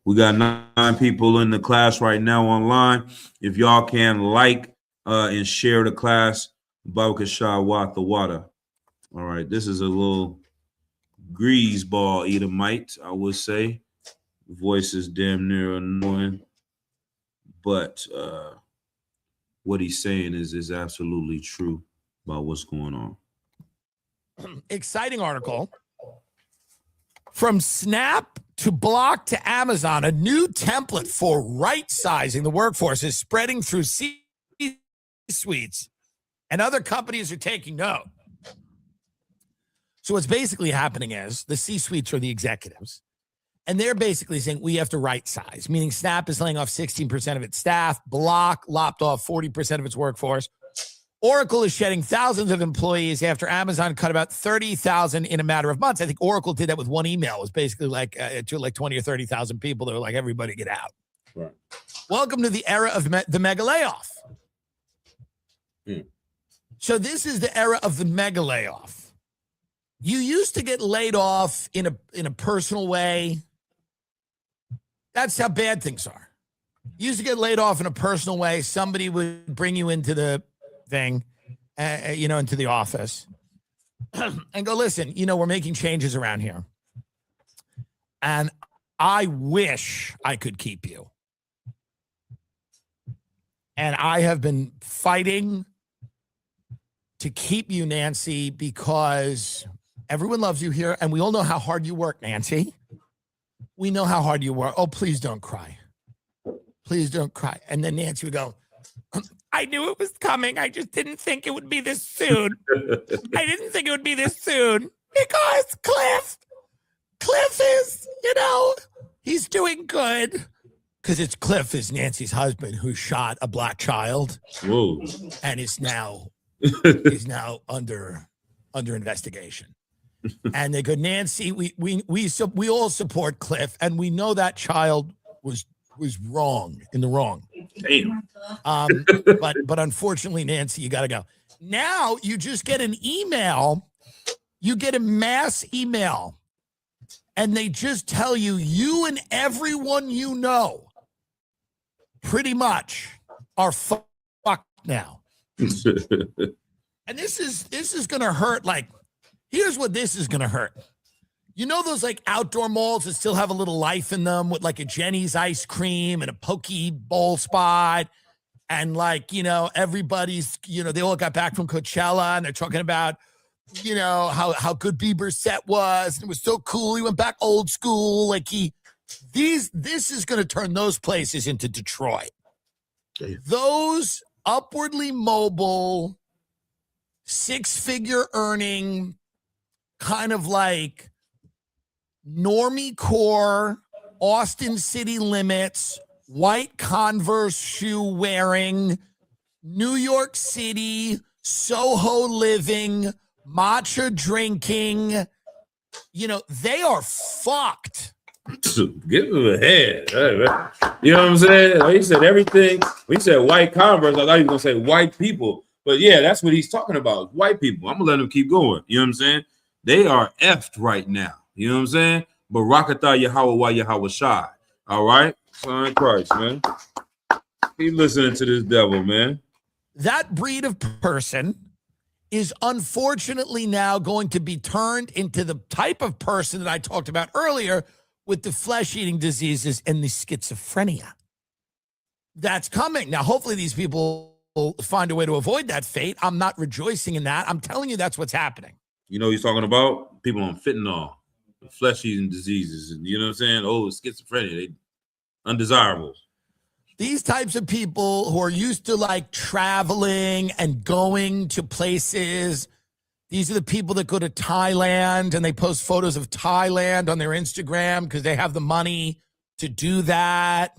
We got 9 people in the class right now online. If y'all can like and share the class, Baruch Wat the water. All right, this is a little greaseball Edomite, I would say. Voice is damn near annoying, but what he's saying is absolutely true about what's going on. Exciting article. From Snap to Block to Amazon, a new template for right-sizing the workforce is spreading through C-suites, and other companies are taking note. So what's basically happening is the C-suites are the executives, and they're basically saying we have to right-size, meaning Snap is laying off 16% of its staff, Block lopped off 40% of its workforce. Oracle is shedding thousands of employees after Amazon cut about 30,000 in a matter of months. I think Oracle did that with one email. It was basically like to like 20 or 30,000 people. They were like, everybody get out. Right. Welcome to the era of the mega layoff. So this is the era of the mega layoff. You used to get laid off in a personal way. That's how bad things are. You used to get laid off in a personal way. Somebody would bring you into the thing, into the office and go, listen, we're making changes around here. And I wish I could keep you. And I have been fighting to keep you, Nancy, because everyone loves you here. And we all know how hard you work, Nancy. We know how hard you work. Oh, please don't cry. Please don't cry. And then Nancy would go, I knew it was coming. I just didn't think it would be this soon. I didn't think it would be this soon because Cliff is, he's doing good. Because Cliff is Nancy's husband who shot a black child. Whoa. And is now under investigation. And they go, Nancy, we all support Cliff, and we know that child was wrong, in the wrong. Damn. But unfortunately, Nancy, you got to go. Now you just get an email. You get a mass email, and they just tell you and everyone you know pretty much are fucked now. And this is going to hurt. Like, here's what this is going to hurt. You know those like outdoor malls that still have a little life in them with like a Jenny's ice cream and a poke bowl spot, and like, everybody's, they all got back from Coachella and they're talking about, how good Bieber's set was. It was so cool. He went back old school. Like this is going to turn those places into Detroit. Okay. Those upwardly mobile six-figure earning, kind of like normie core, Austin city limits, white Converse shoe wearing, New York City, Soho living, matcha drinking. You know, they are fucked. Give him a head. You know what I'm saying? Like he said everything. When he said white Converse, I thought he was gonna say white people. But yeah, that's what he's talking about. White people. I'm gonna let him keep going. You know what I'm saying? They are effed right now. You know what I'm saying? But Barakatah Yahweh Yahweh Shai. All right? Son of Christ, man. Keep listening to this devil, man. That breed of person is unfortunately now going to be turned into the type of person that I talked about earlier with the flesh-eating diseases and the schizophrenia. That's coming. Now, hopefully these people will find a way to avoid that fate. I'm not rejoicing in that. I'm telling you that's what's happening. You know what he's talking about? People on fentanyl, flesh-eating diseases, and you know what I'm saying? Oh, schizophrenia, they undesirables. These types of people who are used to like traveling and going to places, these are the people that go to Thailand and they post photos of Thailand on their Instagram because they have the money to do that.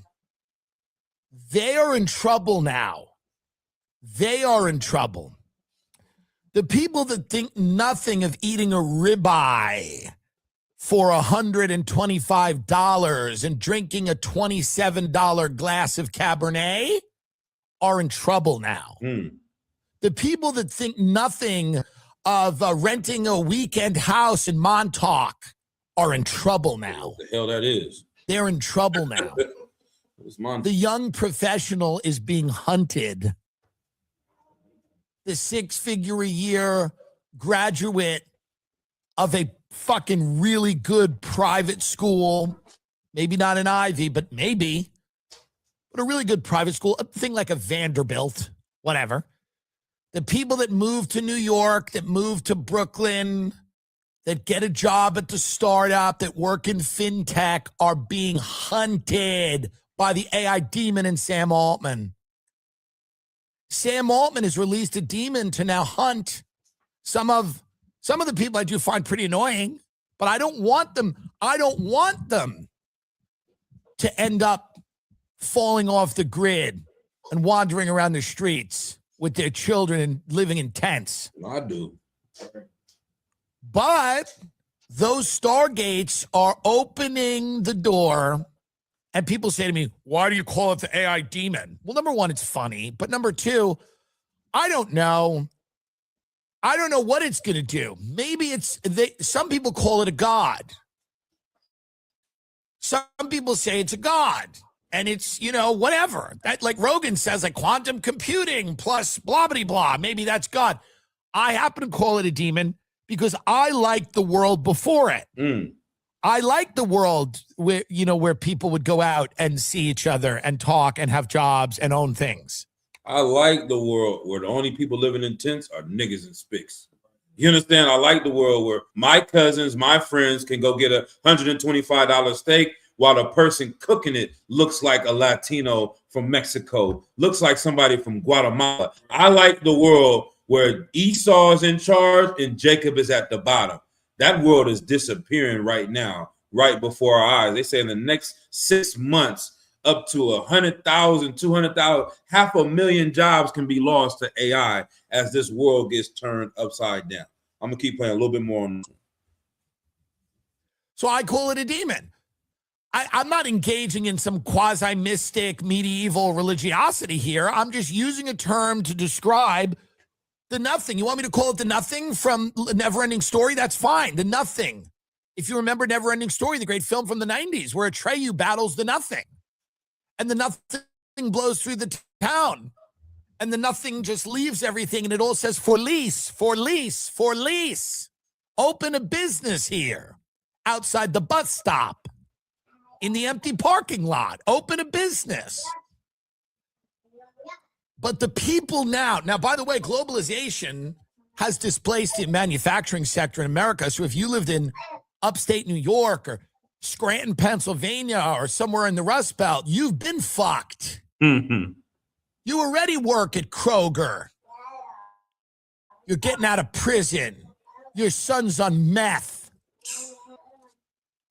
They are in trouble now. They are in trouble. The people that think nothing of eating a ribeye for $125 and drinking a $27 glass of Cabernet are in trouble now. The people that think nothing of renting a weekend house in Montauk are in trouble now. What the hell that is? They're in trouble now. The young professional is being hunted. The six-figure-a-year graduate of a fucking really good private school, maybe not an Ivy, but maybe, but a really good private school, a thing like a Vanderbilt, whatever. The people that move to New York, that move to Brooklyn, that get a job at the startup, that work in fintech are being hunted by the AI demon and Sam Altman. Sam Altman has released a demon to now hunt some of the people I do find pretty annoying, but I don't want them. I don't want them to end up falling off the grid and wandering around the streets with their children and living in tents. I do. But those stargates are opening the door, and people say to me, why do you call it the AI demon? Well, number one, it's funny. But number two, I don't know. I don't know what it's going to do. Maybe some people call it a god. Some people say it's a god. And it's, you know, whatever. That, like Rogan says, like quantum computing plus blah, blah, blah. Maybe that's God. I happen to call it a demon because I liked the world before it. I liked the world where, you know, where people would go out and see each other and talk and have jobs and own things. I like the world where the only people living in tents are niggas and spics. You understand? I like the world where my cousins, my friends can go get a $125 steak while the person cooking it looks like a Latino from Mexico, looks like somebody from Guatemala. I like the world where Esau is in charge and Jacob is at the bottom. That world is disappearing right now, right before our eyes. They say in the next 6 months, up to 100,000, 200,000, 500,000 jobs can be lost to AI as this world gets turned upside down. I'm gonna keep playing a little bit more on this one. So I call it a demon. I'm not engaging in some quasi-mystic medieval religiosity here. I'm just using a term to describe the nothing. You want me to call it the nothing from Neverending Story? That's fine. The nothing. If you remember Neverending Story, the great film from the 90s, where Atreyu battles the nothing. And the nothing blows through the town. And the nothing just leaves everything. And it all says, for lease, for lease, for lease. Open a business here outside the bus stop. In the empty parking lot. Open a business. But the people now, by the way, globalization has displaced the manufacturing sector in America. So if you lived in upstate New York or Scranton, Pennsylvania, or somewhere in the Rust Belt, you've been fucked. You already work at Kroger. You're getting out of prison. Your son's on meth.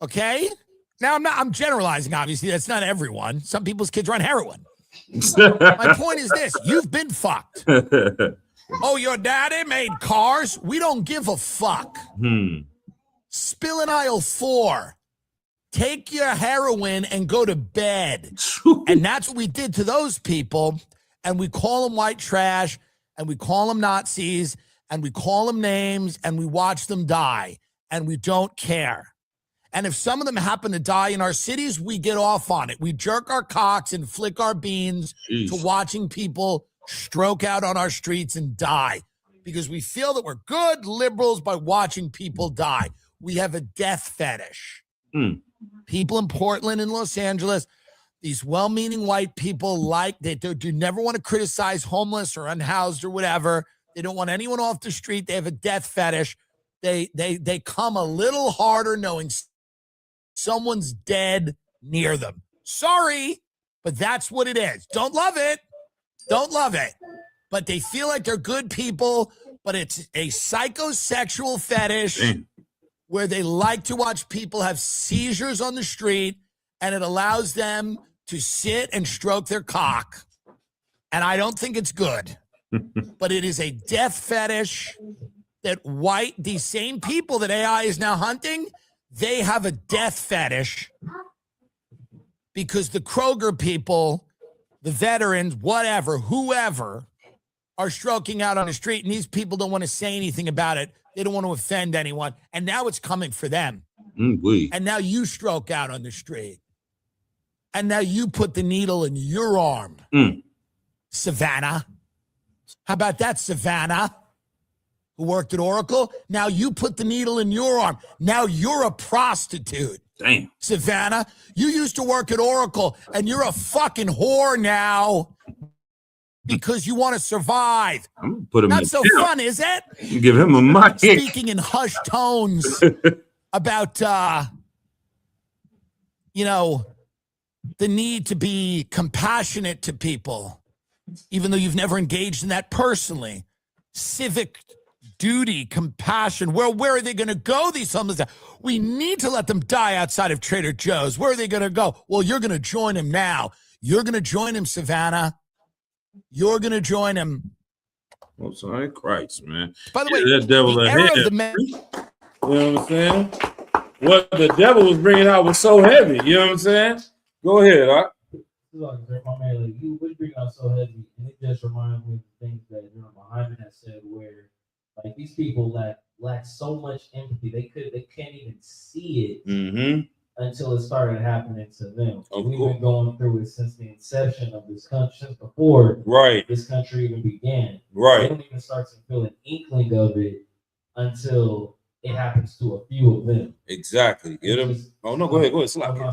Okay? Now I'm generalizing, obviously. That's not everyone. Some people's kids are on heroin. My point is this: you've been fucked. Oh, your daddy made cars? We don't give a fuck. Spill in aisle 4. Take your heroin and go to bed. And that's what we did to those people. And we call them white trash, and we call them Nazis, and we call them names, and we watch them die, and we don't care. And if some of them happen to die in our cities, we get off on it. We jerk our cocks and flick our beans to watching people stroke out on our streets and die, because we feel that we're good liberals by watching people die. We have a death fetish. People in Portland and Los Angeles, these well-meaning white people, they do never want to criticize homeless or unhoused or whatever. They don't want anyone off the street. They have a death fetish. They come a little harder knowing someone's dead near them. Sorry, but that's what it is. Don't love it. Don't love it. But they feel like they're good people, but it's a psychosexual fetish where they like to watch people have seizures on the street, and it allows them to sit and stroke their cock. And I don't think it's good. But it is a death fetish that these same people that AI is now hunting, they have a death fetish because the Kroger people, the veterans, whatever, whoever, are stroking out on the street, and these people don't want to say anything about it. They don't want to offend anyone. And now it's coming for them. And now you stroke out on the street. And now you put the needle in your arm. Savannah. How about that, Savannah, who worked at Oracle? Now you put the needle in your arm. Now you're a prostitute. Damn. Savannah, you used to work at Oracle, and you're a fucking whore now because you want to survive. I'm gonna put him Not in so jail. fun, is it? Give him a mic. Speaking in hushed tones about, the need to be compassionate to people, even though you've never engaged in that personally. Civic duty, compassion. Where are they going to go, these homeless? We need to let them die outside of Trader Joe's. Where are they going to go? Well, you're going to join him now. You're going to join him, Savannah. You're going to join him. Oh, sorry, Christ, man. By the way, that devil the ahead. era of the man. You know what I'm saying? What the devil was bringing out was so heavy. You know what I'm saying? Go ahead, huh? You would bring out so heavy, and it just reminds me of the things that Muhammad has said, where like these people lack so much empathy, they can't even see it until it started happening to them. We've been going through it since the inception of this country, since before this country even began. They don't even start to feel an inkling of it until it happens to a few of them. Exactly. Get him. Oh no, go ahead. Slap. I'm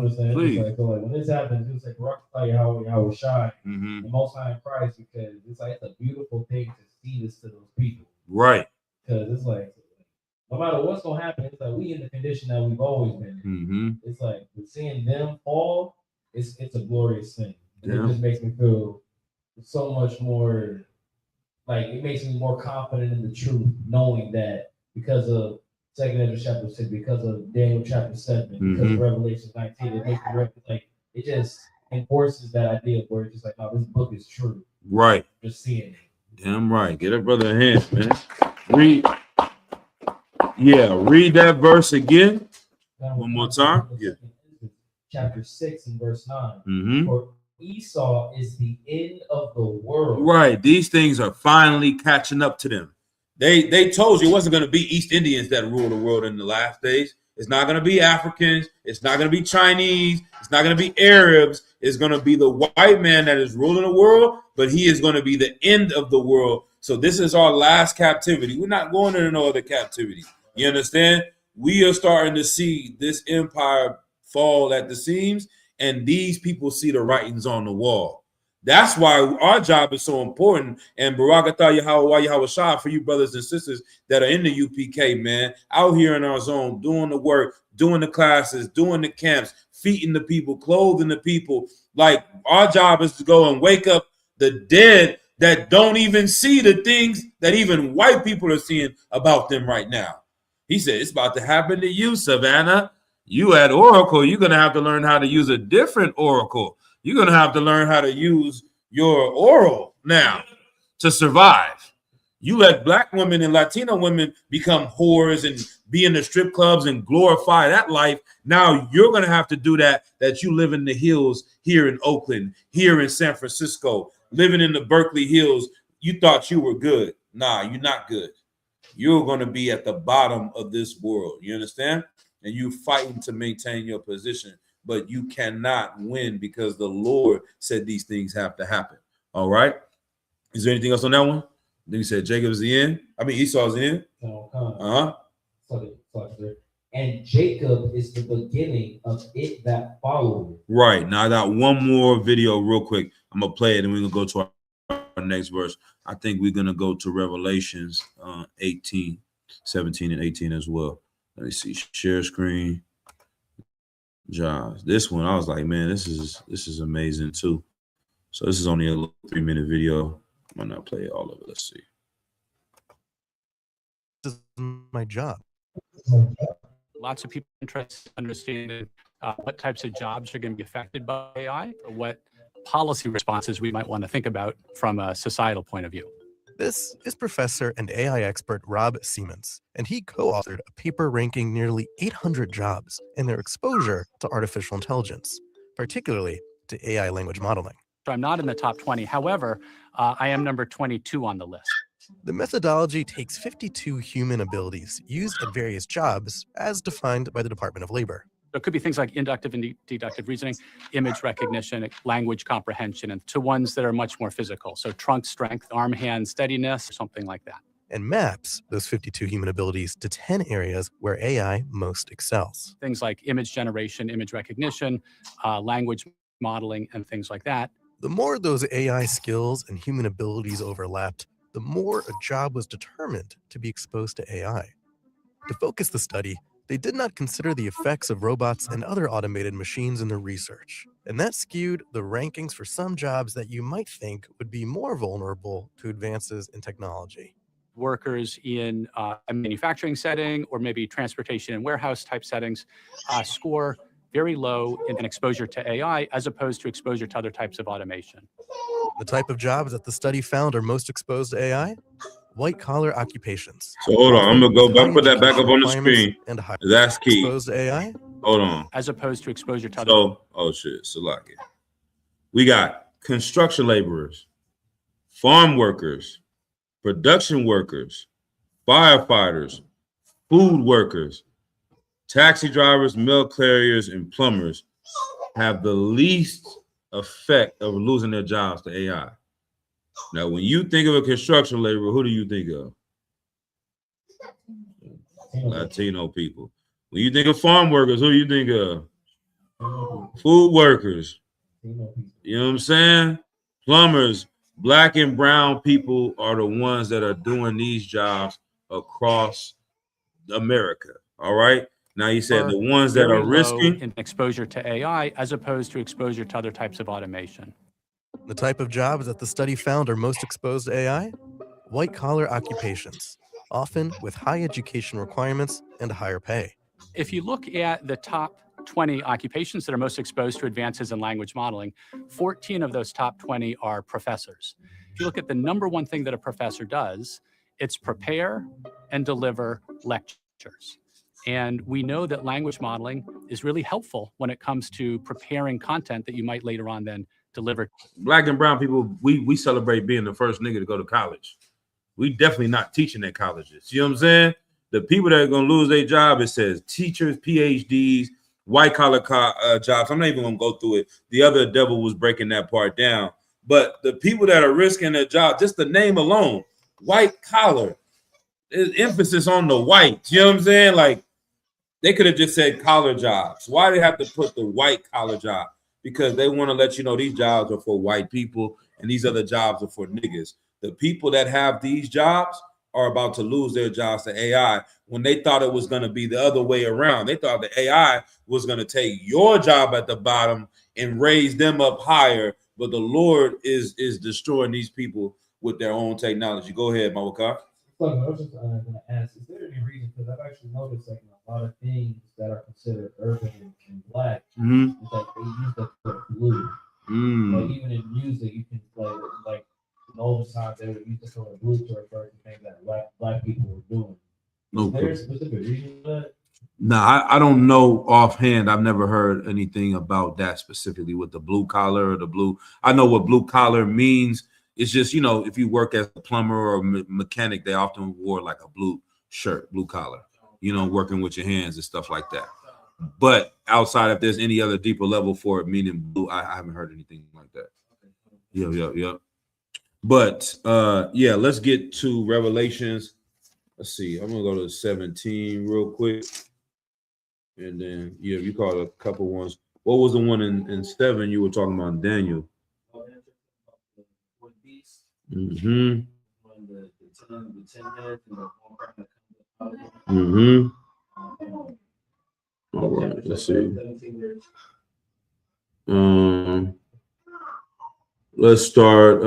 just saying. Please. So like when this happens, it's like rock tell you how we shine. The Most High in Christ, because it's like it's a beautiful thing to see this to those people. Right. Because it's like no matter what's gonna happen, it's like we in the condition that we've always been in. It's like seeing them fall, it's a glorious thing. And it just makes me feel so much more like it makes me more confident in the truth, knowing that because of 2 Ezra chapter 6, because of Daniel chapter 7, because of Revelation 19, it makes me like it just enforces that idea where it's just like, oh, this book is true. Right. Just seeing it. Damn right. Get that brother a hand, man. Read that verse again. One more time. Yeah. Chapter 6 and verse 9. For Esau is the end of the world. Right. These things are finally catching up to them. They told you it wasn't going to be East Indians that rule the world in the last days. It's not going to be Africans. It's not going to be Chinese. It's not going to be Arabs. It's going to be the white man that is ruling the world, but he is going to be the end of the world. So this is our last captivity. We're not going into no other captivity. You understand? We are starting to see this empire fall at the seams, and these people see the writings on the wall. That's why our job is so important. And Barak Atah Yahweh Shah for you brothers and sisters that are in the UPK, man, out here in our zone, doing the work, doing the classes, doing the camps, feeding the people, clothing the people. Like our job is to go and wake up the dead that don't even see the things that even white people are seeing about them right now. He said, it's about to happen to you, Savannah. You at Oracle, you're going to have to learn how to use a different Oracle. You're going to have to learn how to use your oral now to survive. You let black women and Latino women become whores and be in the strip clubs and glorify that life. Now you're going to have to do that you live in the hills here in Oakland, here in San Francisco, living in the Berkeley Hills. You thought you were good. Nah, you're not good. You're going to be at the bottom of this world. You understand? And you fighting to maintain your position, but you cannot win because the Lord said these things have to happen. All right. Is there anything else on that one? Then he said Jacob's the end. I mean, Esau's the end. And Jacob is the beginning of it that followed. Right. Now I got one more video real quick. I'm going to play it and we're going to go to our next verse. I think we're going to go to Revelations 18, 17, and 18 as well. Let me see. Share screen. Jobs. This one, I was like, man, this is amazing too. So this is only a 3-minute video. I might not play all of it. Let's see. This is my job. Lots of people interested in understanding what types of jobs are going to be affected by AI, or what policy responses we might want to think about from a societal point of view. This is professor and AI expert Rob Siemens, and he co-authored a paper ranking nearly 800 jobs and their exposure to artificial intelligence, particularly to AI language modeling. So I'm not in the top 20. However, I am number 22 on the list. The methodology takes 52 human abilities used at various jobs as defined by the Department of Labor. So it could be things like inductive and deductive reasoning, image recognition, language comprehension, and to ones that are much more physical. So trunk strength, arm hand steadiness, something like that. And maps those 52 human abilities to 10 areas where AI most excels. Things like image generation, image recognition, language modeling, and things like that. The more those AI skills and human abilities overlapped, the more a job was determined to be exposed to AI. To focus the study, they did not consider the effects of robots and other automated machines in their research, and that skewed the rankings for some jobs that you might think would be more vulnerable to advances in technology. Workers in a manufacturing setting or maybe transportation and warehouse type settings score very low in exposure to AI as opposed to exposure to other types of automation. The type of jobs that the study found are most exposed to AI? White-collar occupations. So hold on, I'm gonna go back, put that back up on the screen. And that's key. Exposed to AI? Hold on. As opposed to exposure to other. So, oh shit, Salaki. We got construction laborers, farm workers, production workers, firefighters, food workers, taxi drivers, mail carriers, and plumbers have the least effect of losing their jobs to AI. Now, when you think of a construction laborer, who do you think of? Latino people. When you think of farm workers, who do you think of? Food workers. You know what I'm saying? Plumbers. Black and brown people are the ones that are doing these jobs across America. All right. Now you said the ones that are risking in exposure to AI as opposed to exposure to other types of automation. The type of jobs that the study found are most exposed to AI? White-collar occupations, often with high education requirements and higher pay. If you look at the top 20 occupations that are most exposed to advances in language modeling, 14 of those top 20 are professors. If you look at the number one thing that a professor does, it's prepare and deliver lectures. And we know that language modeling is really helpful when it comes to preparing content that you might later on then deliver. Black and brown people, we celebrate being the first nigga to go to college. We definitely not teaching at colleges. You know what I'm saying? The people that are going to lose their job, it says teachers, PhDs, white collar jobs. I'm not even going to go through it. The other devil was breaking that part down. But the people that are risking their job, just the name alone, white collar, there's emphasis on the white. You know what I'm saying? Like, they could have just said collar jobs. Why do they have to put the white collar job? Because they want to let you know these jobs are for white people and these other jobs are for niggas. The people that have these jobs are about to lose their jobs to AI when they thought it was going to be the other way around. They thought the AI was going to take your job at the bottom and raise them up higher. But the Lord is destroying these people with their own technology. Go ahead, Mawakar. Look, I was just going to ask, is there any reason, because I've actually noticed like a lot of things that are considered urban and black, Mm-hmm. it's like they use the color blue. Like even in music, you can like in old times they would use the color blue to refer to things that black people were doing. Is there a specific reason for that? No, I don't know offhand. I've never heard anything about that specifically with the blue collar or the blue. I know what blue collar means. It's just, you know, if you work as a plumber or a mechanic, they often wore like a blue shirt, blue collar, you know, working with your hands and stuff like that. But outside, if there's any other deeper level for it, meaning blue, I haven't heard anything like that. Yeah. But yeah, let's get to Revelations. Let's see. I'm gonna go to 17 real quick. And then you called a couple ones. What was the one in 7 you were talking about, Daniel? Mm-hmm. Mm-hmm. All right, let's see. Let's start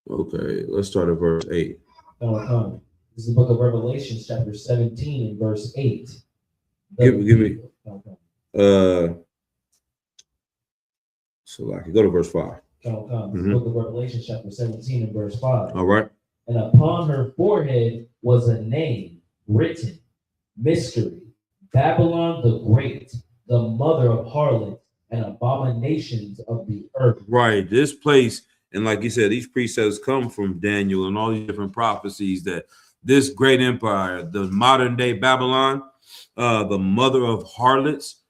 okay, let's start at verse 8. This is the book of Revelation, chapter 17 and verse 8. Give me so I can go to verse 5. The book of Revelation, chapter 17 and verse 5. All right. And upon her forehead was a name written, Mystery, Babylon the Great, the mother of harlots and abominations of the earth. Right. This place, and like you said, these precepts come from Daniel and all these different prophecies that this great empire, the modern day Babylon, the mother of harlots,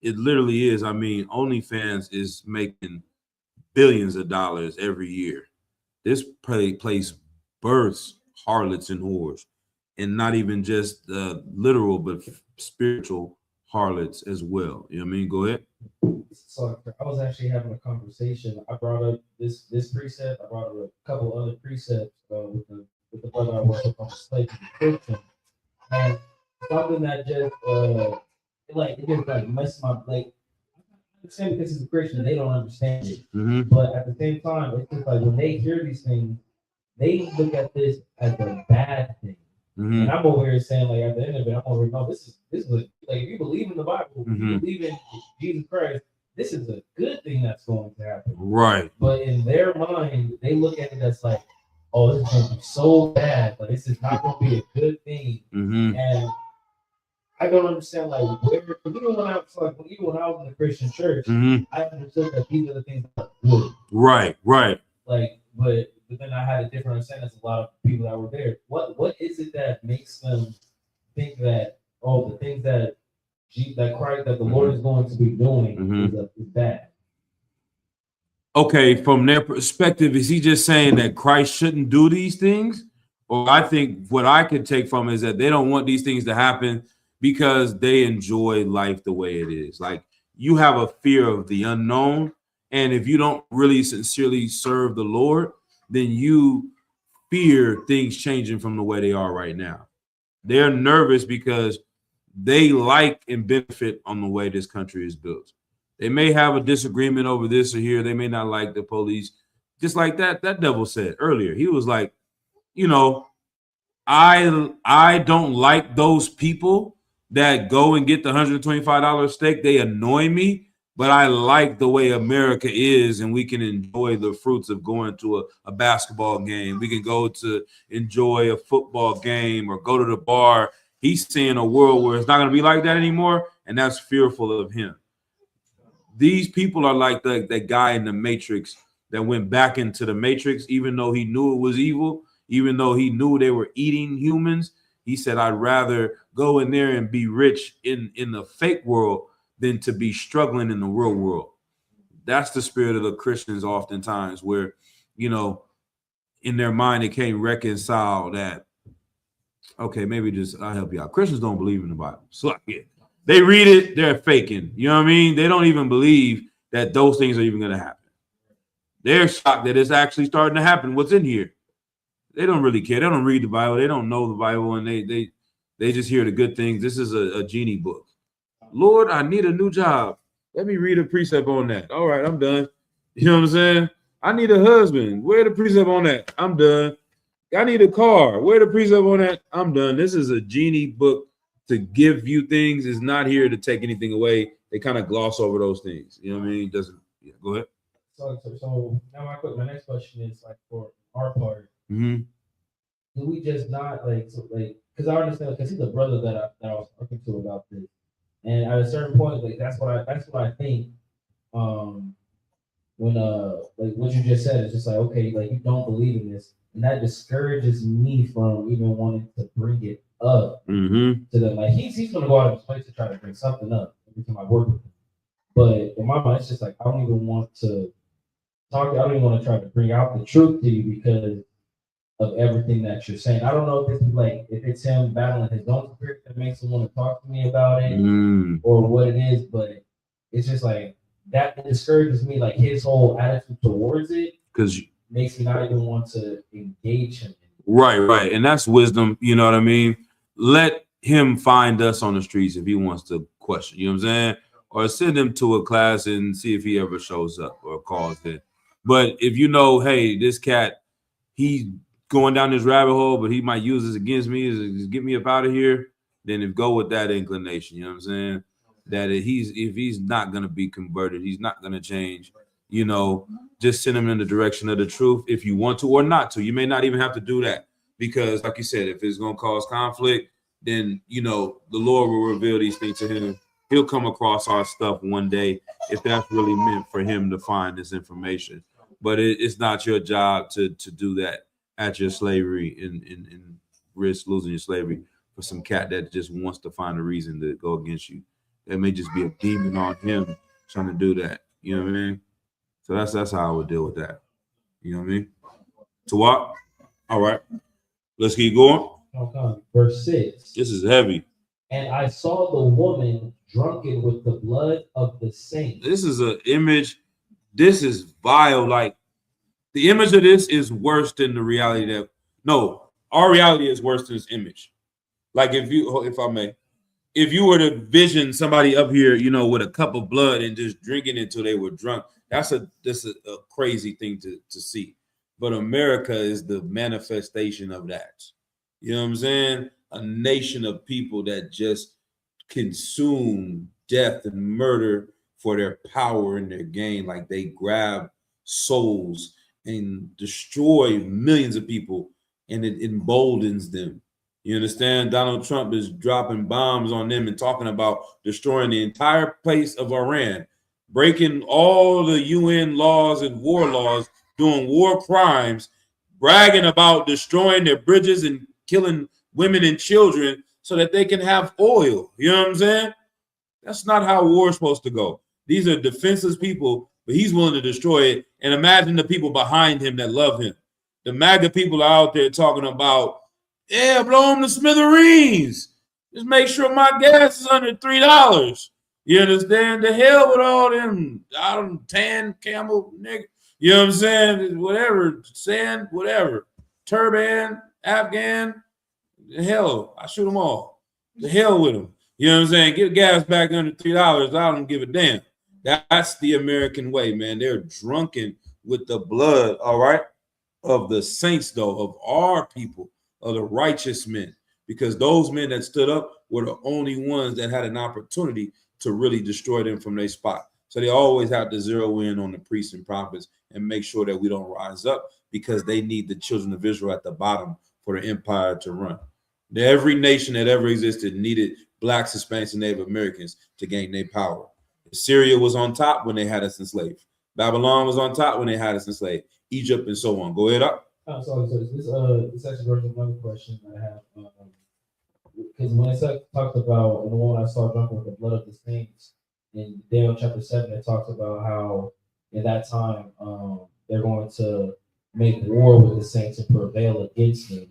it literally is. I mean, OnlyFans is making billions of dollars every year. This place births harlots and whores, and not even just literal, but spiritual harlots as well. You know what I mean? Go ahead. So I was actually having a conversation. I brought up this precept. I brought up a couple other precepts with the brother I work with on slave description, and something that just it just messed my like. I understand this is a Christian, they don't understand it, but at the same time, it's just like when they hear these things, they look at this as a bad thing. And I'm over here saying, like, at the end of it, I'm over here, no, this is like, if you believe in the Bible, if you believe in Jesus Christ, this is a good thing that's going to happen. Right. But in their mind, they look at it as like, oh, this is going to be so bad, but this is not going to be a good thing. And I don't understand, like, where, even when I was in the Christian church, I understood that these are the things that are good. Right. Like, but then I had a different understanding as a lot of people that were there. What is it that makes them think that, oh, the things that Christ, that the Lord is going to be doing is bad? Okay, from their perspective, is he just saying that Christ shouldn't do these things? Or I think what I could take from is that they don't want these things to happen because they enjoy life the way it is. Like, you have a fear of the unknown, and if you don't really sincerely serve the Lord, then you fear things changing from the way they are right now. They're nervous because they like and benefit on the way this country is built. They may have a disagreement over this or here. They may not like the police. Just like that devil said earlier. He was like, you know, I don't like those people that go and get the $125 steak. They annoy me, but I like the way America is, and we can enjoy the fruits of going to a basketball game. We can go to enjoy a football game or go to the bar. He's seeing a world where it's not going to be like that anymore, and that's fearful of him. These people are like that guy in the Matrix that went back into the Matrix, even though he knew it was evil, even though he knew they were eating humans. He said, I'd rather go in there and be rich in the fake world than to be struggling in the real world. That's the spirit of the Christians oftentimes, where, you know, in their mind, they can't reconcile that. Okay, maybe just I'll help you out. Christians don't believe in the Bible. So yeah, they read it, they're faking. You know what I mean? They don't even believe that those things are even going to happen. They're shocked that it's actually starting to happen. What's in here? They don't really care. They don't read the Bible. They don't know the Bible, and they just hear the good things. This is a genie book. Lord, I need a new job. Let me read a precept on that. All right, I'm done. You know what I'm saying? I need a husband. Where the precept on that? I'm done. I need a car. Where the precept on that? I'm done. This is a genie book to give you things. It's not here to take anything away. They kind of gloss over those things. You know what I mean? Doesn't. Yeah, go ahead. So now my next question is like for our part. Mm-hmm. Do we just not because I understand because he's a brother that I was talking to about this, and at a certain point, like that's what I think. When like what you just said is just like, okay, like you don't believe in this, and that discourages me from even wanting to bring it up to them. Like he's gonna go out of his way to try to bring something up every time I work with him, but in my mind, it's just like I don't even want to talk. I don't even want to try to bring out the truth to you because of everything that you're saying. I don't know if this is like if it's him battling his own spirit that makes him want to talk to me about it or what it is, but it's just like that discourages me, like his whole attitude towards it because makes me not even want to engage him. Right. And that's wisdom, you know what I mean? Let him find us on the streets if he wants to question, you know what I'm saying? Or send him to a class and see if he ever shows up or calls it. But if you know, hey, this cat, he's going down this rabbit hole, but he might use this against me, is get me up out of here, then if go with that inclination, you know what I'm saying? That if he's not gonna be converted, he's not gonna change, you know, just send him in the direction of the truth if you want to or not to. You may not even have to do that because, like you said, if it's gonna cause conflict, then you know the Lord will reveal these things to him. He'll come across our stuff one day if that's really meant for him to find this information. But it's not your job to do that at your slavery and risk losing your slavery for some cat that just wants to find a reason to go against you. It may just be a demon on him trying to do that. You know what I mean? So that's how I would deal with that. You know what I mean? To what? All right. Let's keep going. Okay. Verse 6. This is heavy. And I saw the woman drunken with the blood of the saints. This is an image. This is vile. Like the image of this is worse than the reality that. No, our reality is worse than this image. Like if I may. If you were to vision somebody up here, you know, with a cup of blood and just drinking it until they were drunk, that's a crazy thing to see. But America is the manifestation of that. You know what I'm saying? A nation of people that just consume death and murder for their power and their gain. Like they grab souls and destroy millions of people, and it emboldens them. You understand? Donald Trump is dropping bombs on them and talking about destroying the entire place of Iran, breaking all the UN laws and war laws, doing war crimes, bragging about destroying their bridges and killing women and children so that they can have oil. You know what I'm saying? That's not how war is supposed to go. These are defenseless people, but he's willing to destroy it. And imagine the people behind him that love him. The MAGA people are out there talking about, yeah, blow them to smithereens. Just make sure my gas is under $3. You understand? The hell with all them tan camel nigga. You know what I'm saying? Whatever, sand, whatever. Turban, Afghan. The hell, I shoot them all. The hell with them. You know what I'm saying? Get gas back under $3. I don't give a damn. That's the American way, man. They're drunken with the blood, all right, of the saints, though, of our people, of the righteous men, because those men that stood up were the only ones that had an opportunity to really destroy them from their spot. So they always have to zero in on the priests and prophets and make sure that we don't rise up, because they need the children of Israel at the bottom for the empire to run. Every nation that ever existed needed blacks, Hispanics, and Native Americans to gain their power. Syria was on top when they had us enslaved. Babylon was on top when they had us enslaved. Egypt and so on. Go ahead up. So this actually brings another question that I have. Because when it talks about, and the one I saw drunk with the blood of the saints, in Daniel chapter 7, it talks about how in that time they're going to make war with the saints and prevail against them.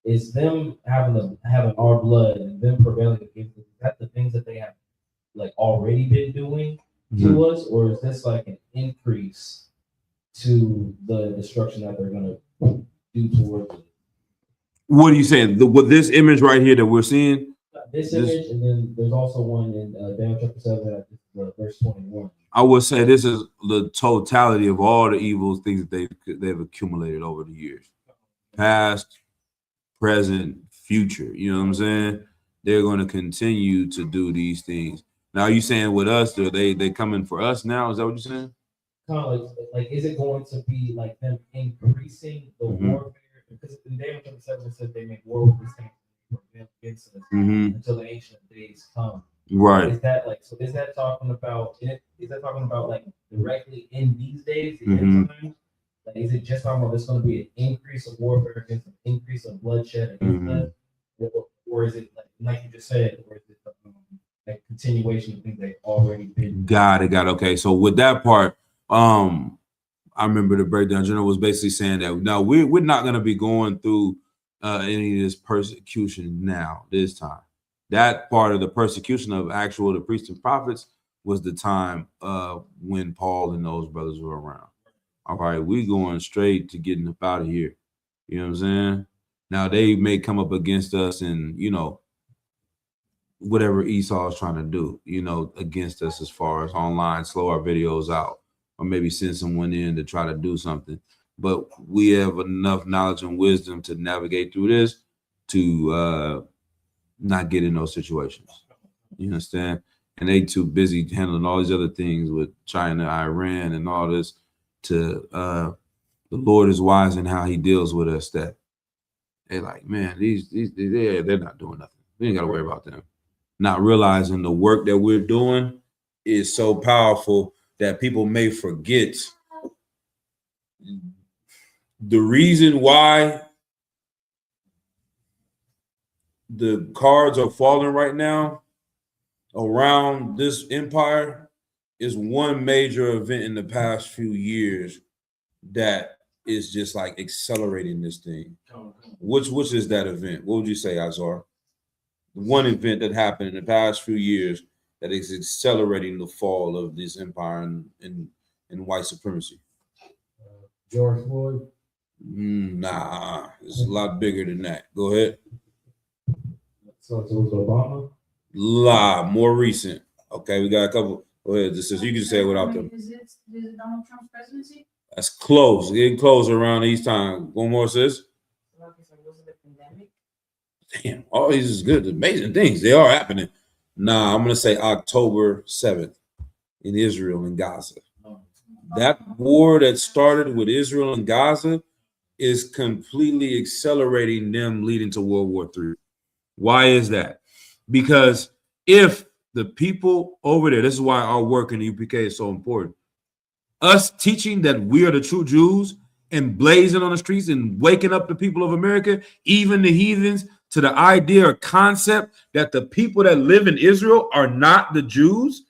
Is them having our blood and them prevailing against them, is that the things that they have like already been doing to us, or is this like an increase to the destruction that they're going to do towards it? What are you saying? With this image right here that we're seeing? This image, and then there's also one in Daniel chapter 7 that verse 21. I would say this is the totality of all the evil things that they've accumulated over the years, past, present, future. You know what I'm saying? They're going to continue to do these things. Now, are you saying with us, are they coming for us now? Is that what you're saying? Kind of like, is it going to be like them increasing the warfare? Because in Daniel 7 says they make war with this thing against us until the ancient days come. Right. Is that like, so is that talking about like directly in these days, the end times? Like, is it just talking about there's going to be an increase of warfare against an increase of bloodshed against us? Or is it like you just said, or is it like continuation of things they've already been? Got it. Okay. So with that part, I remember the breakdown general was basically saying that no, we're not going to be going through any of this persecution now, this time. That part of the persecution of the priests and prophets was the time when Paul and those brothers were around. All right, we going straight to getting up out of here. You know what I'm saying? Now they may come up against us and, you know, whatever Esau is trying to do, you know, against us as far as online, slow our videos out, or maybe send someone in to try to do something. But we have enough knowledge and wisdom to navigate through this to not get in those situations. You understand? And they too busy handling all these other things with China, Iran, and all this to the Lord is wise in how he deals with us, that they're like, man, they're not doing nothing. We ain't got to worry about them. Not realizing the work that we're doing is so powerful that people may forget the reason why the cards are falling right now around this empire is one major event in the past few years that is just like accelerating this thing. Which is that event? What would you say, Azar? One event that happened in the past few years that is accelerating the fall of this empire and white supremacy. George Floyd? Nah, it's a lot bigger than that. Go ahead. So it was Obama? More recent. Okay, we got a couple. Go ahead. This is, you can say it without them. Is it Donald Trump's presidency? That's close. Getting close around each time. One more, sis. Damn, all these is good, amazing things. They are happening. Nah, I'm gonna say October 7th in Israel and Gaza. That war that started with Israel and Gaza is completely accelerating them leading to World War III. Why is that? Because if the people over there, this is why our work in the UPK is so important. Us teaching that we are the true Jews and blazing on the streets and waking up the people of America, even the heathens, to the idea or concept that the people that live in Israel are not the Jews,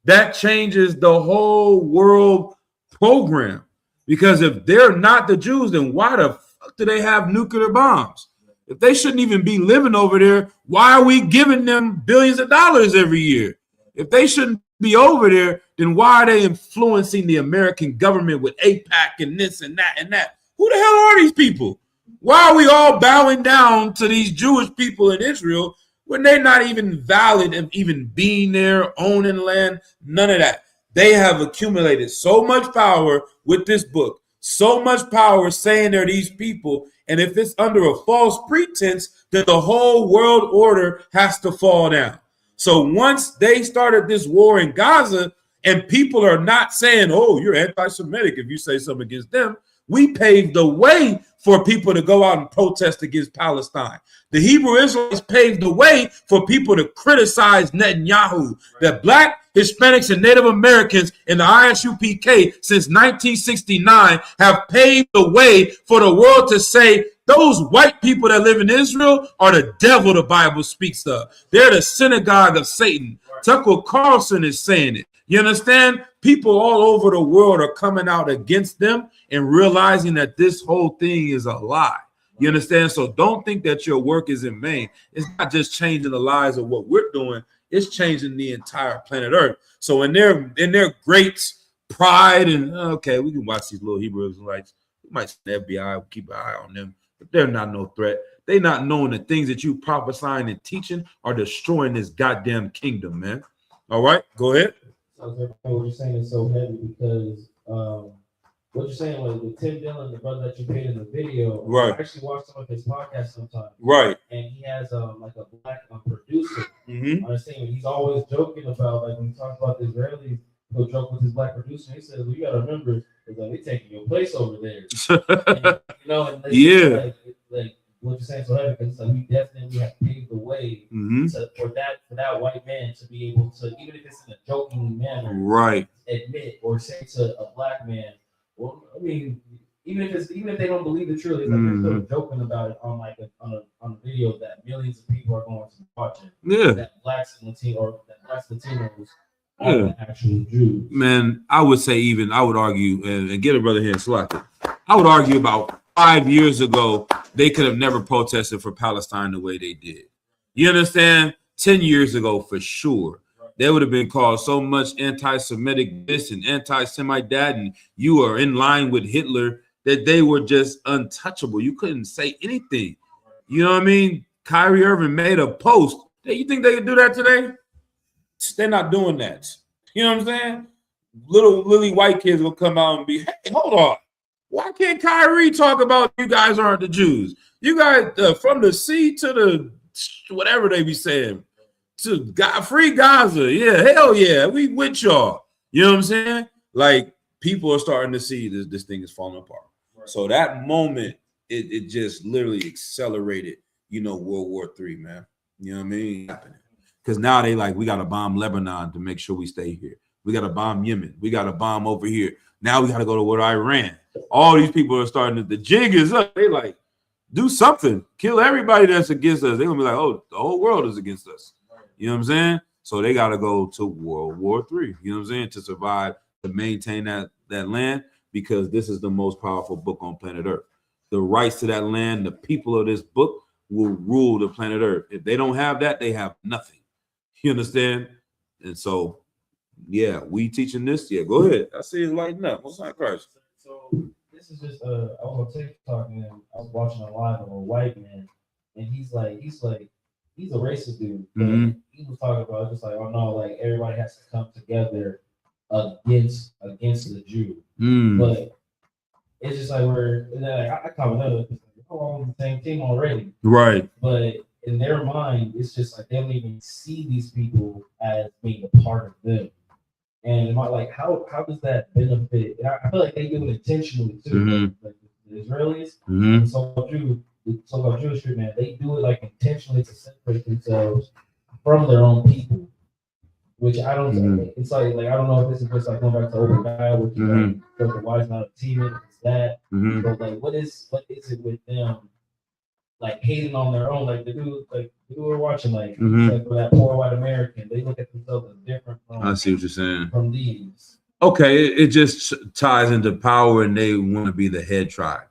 that changes the whole world program. Because if they're not the Jews, then why the fuck do they have nuclear bombs? If they shouldn't even be living over there, why are we giving them billions of dollars every year? If they shouldn't be over there, then why are they influencing the American government with AIPAC and this and that and that? Who the hell are these people? Why are we all bowing down to these Jewish people in Israel when they're not even valid of even being there, owning land? None of that. They have accumulated so much power with this book, so much power saying they're these people. And if it's under a false pretense, then the whole world order has to fall down. So once they started this war in Gaza and people are not saying, oh, you're anti-Semitic if you say something against them, we paved the way for people to go out and protest against Palestine. The Hebrew Israelites paved the way for people to criticize Netanyahu. That Black, Hispanics, and Native Americans in the ISUPK since 1969 have paved the way for the world to say those white people that live in Israel are the devil the Bible speaks of. They're the synagogue of Satan. Tucker Carlson is saying it. You understand? People all over the world are coming out against them and realizing that this whole thing is a lie. You understand? So don't think that your work is in vain. It's not just changing the lives of what we're doing. It's changing the entire planet Earth. So in their great pride and, okay, we can watch these little Hebrew Israelites. We might send the FBI, keep an eye on them, but they're not no threat. They're not knowing the things that you prophesying and teaching are destroying this goddamn kingdom, man. All right, go ahead. What you're saying is so heavy because what you're saying was with Tim Dillon, the brother that you paid in the video. Right. I actually watch some of his podcasts sometimes. Right. And he has like a black producer. Mm-hmm. I understand. He's always joking about like when he talks about the Israelis, he'll joke with his black producer. He says, "Well, you got to remember, it's like they taking your place over there." And, you know, and Yeah. like what you're saying so heavy because like, we definitely have paved the way Mm-hmm. for that white man to be able to, even if it's in a joking manner, Right. admit or say to a black man, well, I mean, even if they don't believe it truly, it's like they're still joking about it on like on a video that millions of people are going to watch it. Yeah. That blacks and Latinos are the actual Jews. Man, I would say I would argue and get a brother here and select it. I would argue about 5 years ago, they could have never protested for Palestine the way they did. You understand? 10 years ago, for sure. There would have been called so much anti-Semitic this and anti-Semite that, and you are in line with Hitler, that they were just untouchable. You couldn't say anything. You know what I mean? Kyrie Irving made a post. Hey, you think they could do that today? They're not doing that. You know what I'm saying? Little lily white kids will come out and be, hey, hold on. Why can't Kyrie talk about you guys aren't the Jews? You guys from the sea to the whatever they be saying to free Gaza. Yeah, hell yeah, we with y'all. You know what I'm saying? Like people are starting to see this thing is falling apart. Right. So that moment, it just literally accelerated, World War III, man. You know what I mean? Because now they like, we got to bomb Lebanon to make sure we stay here. We got to bomb Yemen. We got to bomb over here. Now we got to go to Iran. All these people are starting to, the jig is up. They like, do something. Kill everybody that's against us. They're going to be like, oh, the whole world is against us. You know what I'm saying? So they got to go to World War III, you know what I'm saying, to survive, to maintain that land, because this is the most powerful book on planet Earth. The rights to that land, the people of this book will rule the planet Earth. If they don't have that, they have nothing. You understand? And so, yeah, we teaching this. Yeah, go ahead. I see it lighting up. What's that, Christ? So this is just I was on TikTok and I was watching a live of a white man, and he's a racist dude. But he was talking about just like, oh no, like everybody has to come together against the Jew. But it's just like I call it we're on the same team already. Right. But in their mind, it's just like they don't even see these people as being a part of them. And like, how does that benefit? And I feel like they do it intentionally too. Like the Israelis, the so-called Jewish people, man, they do it like intentionally to separate themselves from their own people. Which I don't. It's like I don't know if this is just like going back to Obadiah, which is like the wise not a team, it's that. But like, what is it with them? Like hating on their own, like the dude we're watching, like for that poor white American, they look at themselves as different from. I see what you're saying. From these. Okay, it just ties into power, and they want to be the head tribe.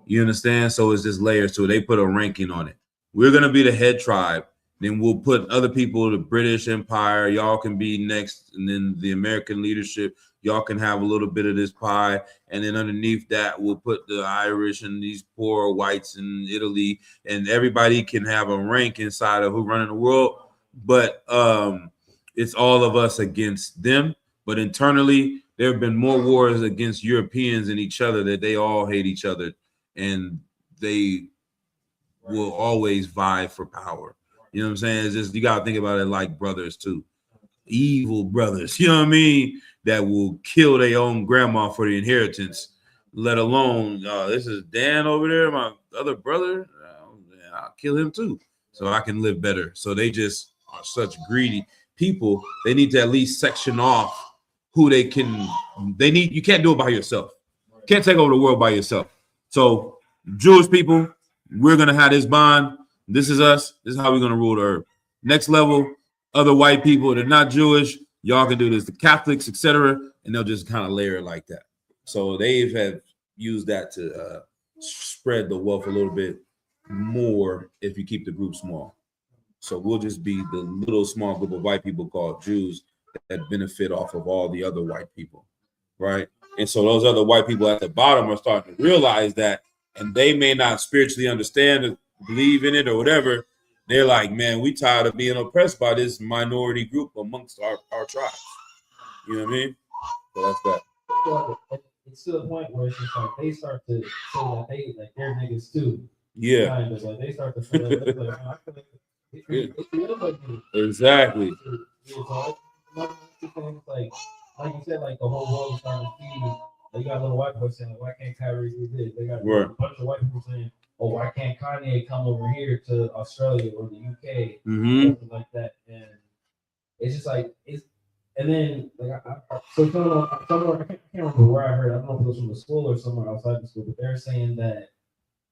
You understand? So it's just layers to it. They put a ranking on it. We're gonna be the head tribe. Then we'll put other people, the British Empire, y'all can be next, and then the American leadership, y'all can have a little bit of this pie, and then underneath that, we'll put the Irish and these poor whites in Italy, and everybody can have a rank inside of who running the world, but it's all of us against them. But internally, there have been more wars against Europeans and each other that they all hate each other, and they will always vie for power. You know what I'm saying? It's just, you got to think about it like brothers too. Evil brothers, you know what I mean? That will kill their own grandma for the inheritance, let alone, this is Dan over there, my other brother. I'll kill him too so I can live better. So they just are such greedy people. They need to at least section off who they need. You can't do it by yourself. Can't take over the world by yourself. So Jewish people, we're going to have this bond. This is us. This is how we're going to rule the earth. Next level, other white people that are not Jewish, y'all can do this. The Catholics, etc., and they'll just kind of layer it like that. So they have used that to spread the wealth a little bit more if you keep the group small. So we'll just be the little small group of white people called Jews that benefit off of all the other white people, right? And so those other white people at the bottom are starting to realize that, and they may not spiritually understand it, believe in it or whatever. They're like, man, we tired of being oppressed by this minority group amongst our tribes. You know what I mean? So that's that. So it's to the point where it's just like they start to say that they're niggas too. Yeah. Kind of like they start to feel like, man, I feel like it feels like me. Exactly. It's like you said, like the whole world is starting to see. Like, you got little white boys saying, like, why can't Kyrie do this? They got Right. a bunch of white people saying, oh, why can't Kanye come over here to Australia or the UK, something like that? And it's just like and then like somewhere I can't remember where I heard. I don't know if it was from the school or somewhere outside the school, but they're saying that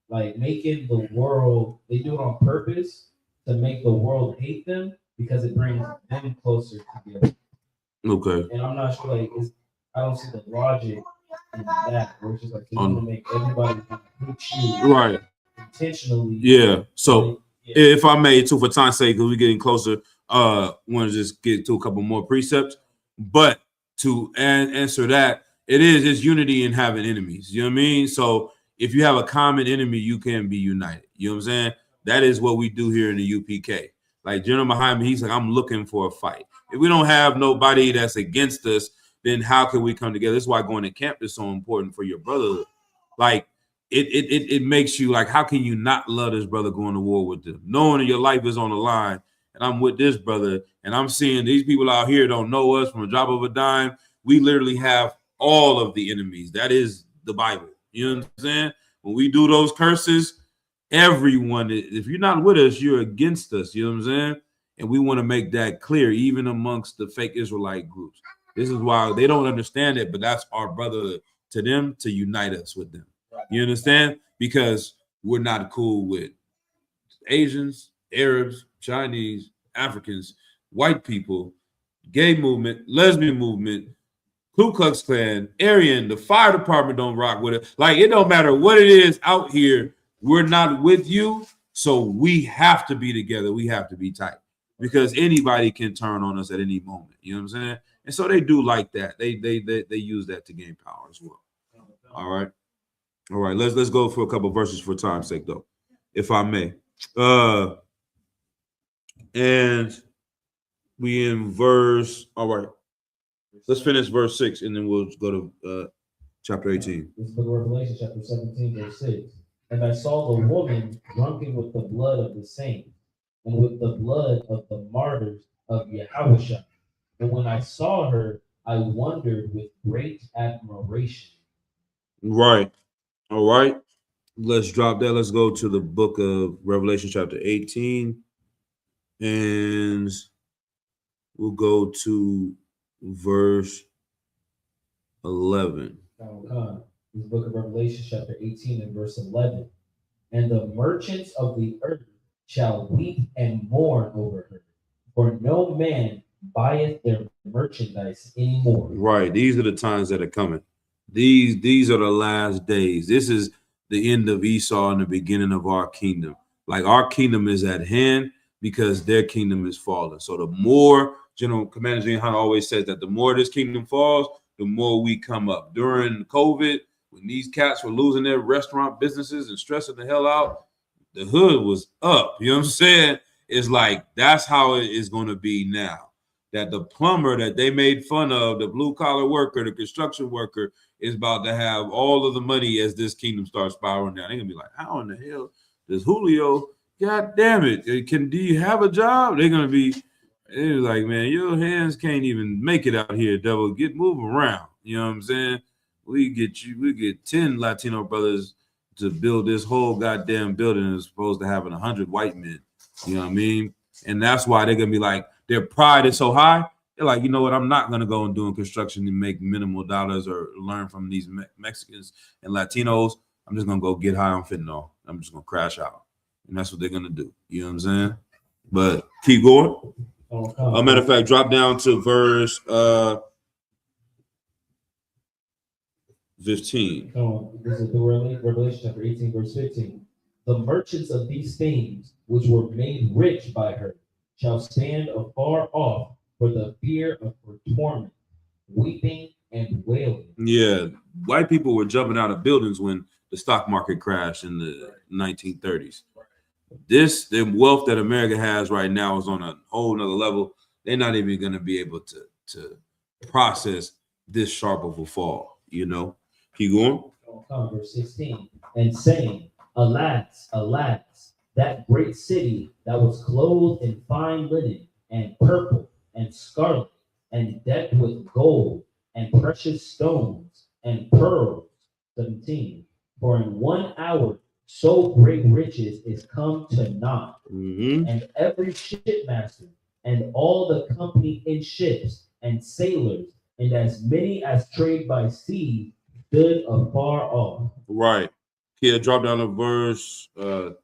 like making the world, they do it on purpose to make the world hate them because it brings them closer together. Okay. And I'm not sure, like, I don't see the logic in that, where it's just like they want to make everybody hate you, right, intentionally. Yeah. So if I may, too, for time's sake, because we're getting closer, want to just get to a couple more precepts. But to answer that, it's unity in having enemies. You know what I mean? So if you have a common enemy, you can be united. You know what I'm saying? That is what we do here in the UPK. Like General Muhammad, he's like, I'm looking for a fight. If we don't have nobody that's against us, then how can we come together? That's why going to camp is so important for your brotherhood. Like it makes you like, how can you not love this brother going to war with them, knowing that your life is on the line? And I'm with this brother, and I'm seeing these people out here don't know us from a drop of a dime. We literally have all of the enemies. That is the Bible. You know what I'm saying? When we do those curses, everyone, if you're not with us, you're against us. You know what I'm saying? And we want to make that clear, even amongst the fake Israelite groups. This is why they don't understand it, but that's our brother to them, to unite us with them. You understand? Because we're not cool with Asians, Arabs, Chinese, Africans, white people, gay movement, lesbian movement, Ku Klux Klan, Aryan, the fire department don't rock with it. Like, it don't matter what it is out here, we're not with you. So we have to be together. We have to be tight because anybody can turn on us at any moment. You know what I'm saying? And so they do like that. They use that to gain power as well. All right. All right. Let's go for a couple verses for time's sake, though, if I may. And we in verse. All right. Let's finish verse 6 and then we'll go to chapter 18. This is the book of Revelation, chapter 17, verse 6. And I saw the woman drunken with the blood of the saints and with the blood of the martyrs of Yahushua. And when I saw her, I wondered with great admiration. Right. All right. Let's drop that. Let's go to the book of Revelation, chapter 18. And we'll go to verse 11. This book of Revelation, chapter 18 and verse 11. And the merchants of the earth shall weep and mourn over her, for no man buyeth their merchandise anymore. Right. These are the times that are coming. These are the last days. This is the end of Esau and the beginning of our kingdom. Like, our kingdom is at hand because their kingdom is falling. So the more, Commander General Hunter always says that the more this kingdom falls, the more we come up. During COVID, when these cats were losing their restaurant businesses and stressing the hell out, the hood was up. You know what I'm saying? It's like, that's how it is going to be now. That the plumber that they made fun of, the blue collar worker, the construction worker, is about to have all of the money as this kingdom starts spiraling down. They're gonna be like, how in the hell does Julio, god damn it, do you have a job? They're gonna be like, man, your hands can't even make it out here, devil. Get moving around. You know what I'm saying? We get 10 Latino brothers to build this whole goddamn building as opposed to having 100 white men. You know what I mean? And that's why they're gonna be like, their pride is so high. They're like, you know what? I'm not going to go and do construction and make minimal dollars or learn from these Mexicans and Latinos. I'm just going to go get high on fentanyl. I'm just going to crash out. And that's what they're going to do. You know what I'm saying? But keep going. A matter of fact, drop down to verse 15. This is the Revelation chapter 18, verse 15. The merchants of these things, which were made rich by her, shall stand afar off for the fear of her torment, weeping and wailing. Yeah, white people were jumping out of buildings when the stock market crashed in the 1930s. The wealth that America has right now is on a whole nother level. They're not even going to be able to process this sharp of a fall. You know, keep going. Verse 16, and saying, Alas, alas, that great city that was clothed in fine linen and purple and scarlet and decked with gold and precious stones and pearls. 17, for in 1 hour so great riches is come to naught, and every shipmaster and all the company in ships and sailors and as many as trade by sea stood afar off. Right. Here, drop down to verse 20.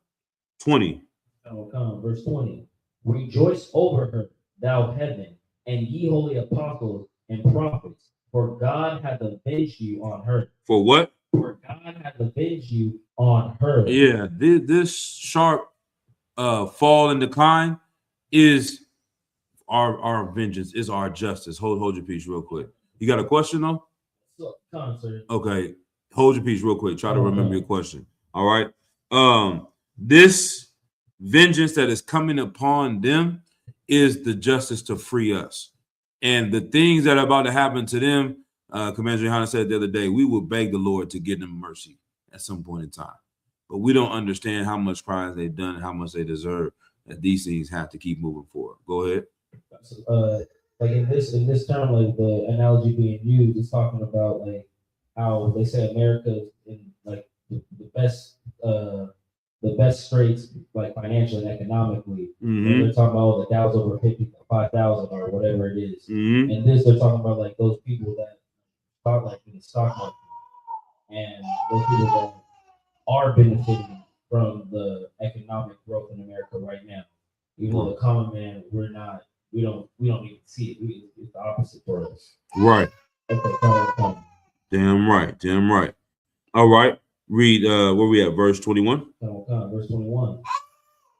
Verse 20. Rejoice over her, thou heaven, and ye holy apostles and prophets, for God hath avenged you on her. For what? For God hath avenged you on her. Yeah, this sharp fall and decline is our vengeance, is our justice. Hold your peace real quick. You got a question though? So, sir. Okay, hold your peace real quick. Try to remember your question. All right. This vengeance that is coming upon them is the justice to free us. And the things that are about to happen to them, Commander Johanna said the other day, we will beg the Lord to give them mercy at some point in time. But we don't understand how much crimes they've done and how much they deserve, that these things have to keep moving forward. Go ahead. Like in this term, like the analogy being used is talking about like how they say America in like the best straits, like financially and economically. And they're talking about the Dow's over 55,000 or whatever it is. And this, they're talking about like those people that start like in the stock market, and those people that are benefiting from the economic growth in America right now. Even though the common man, we don't even see it. It's the opposite for us. Right. Okay, come. Damn right. All right. Read where we at, verse 21. Verse 21.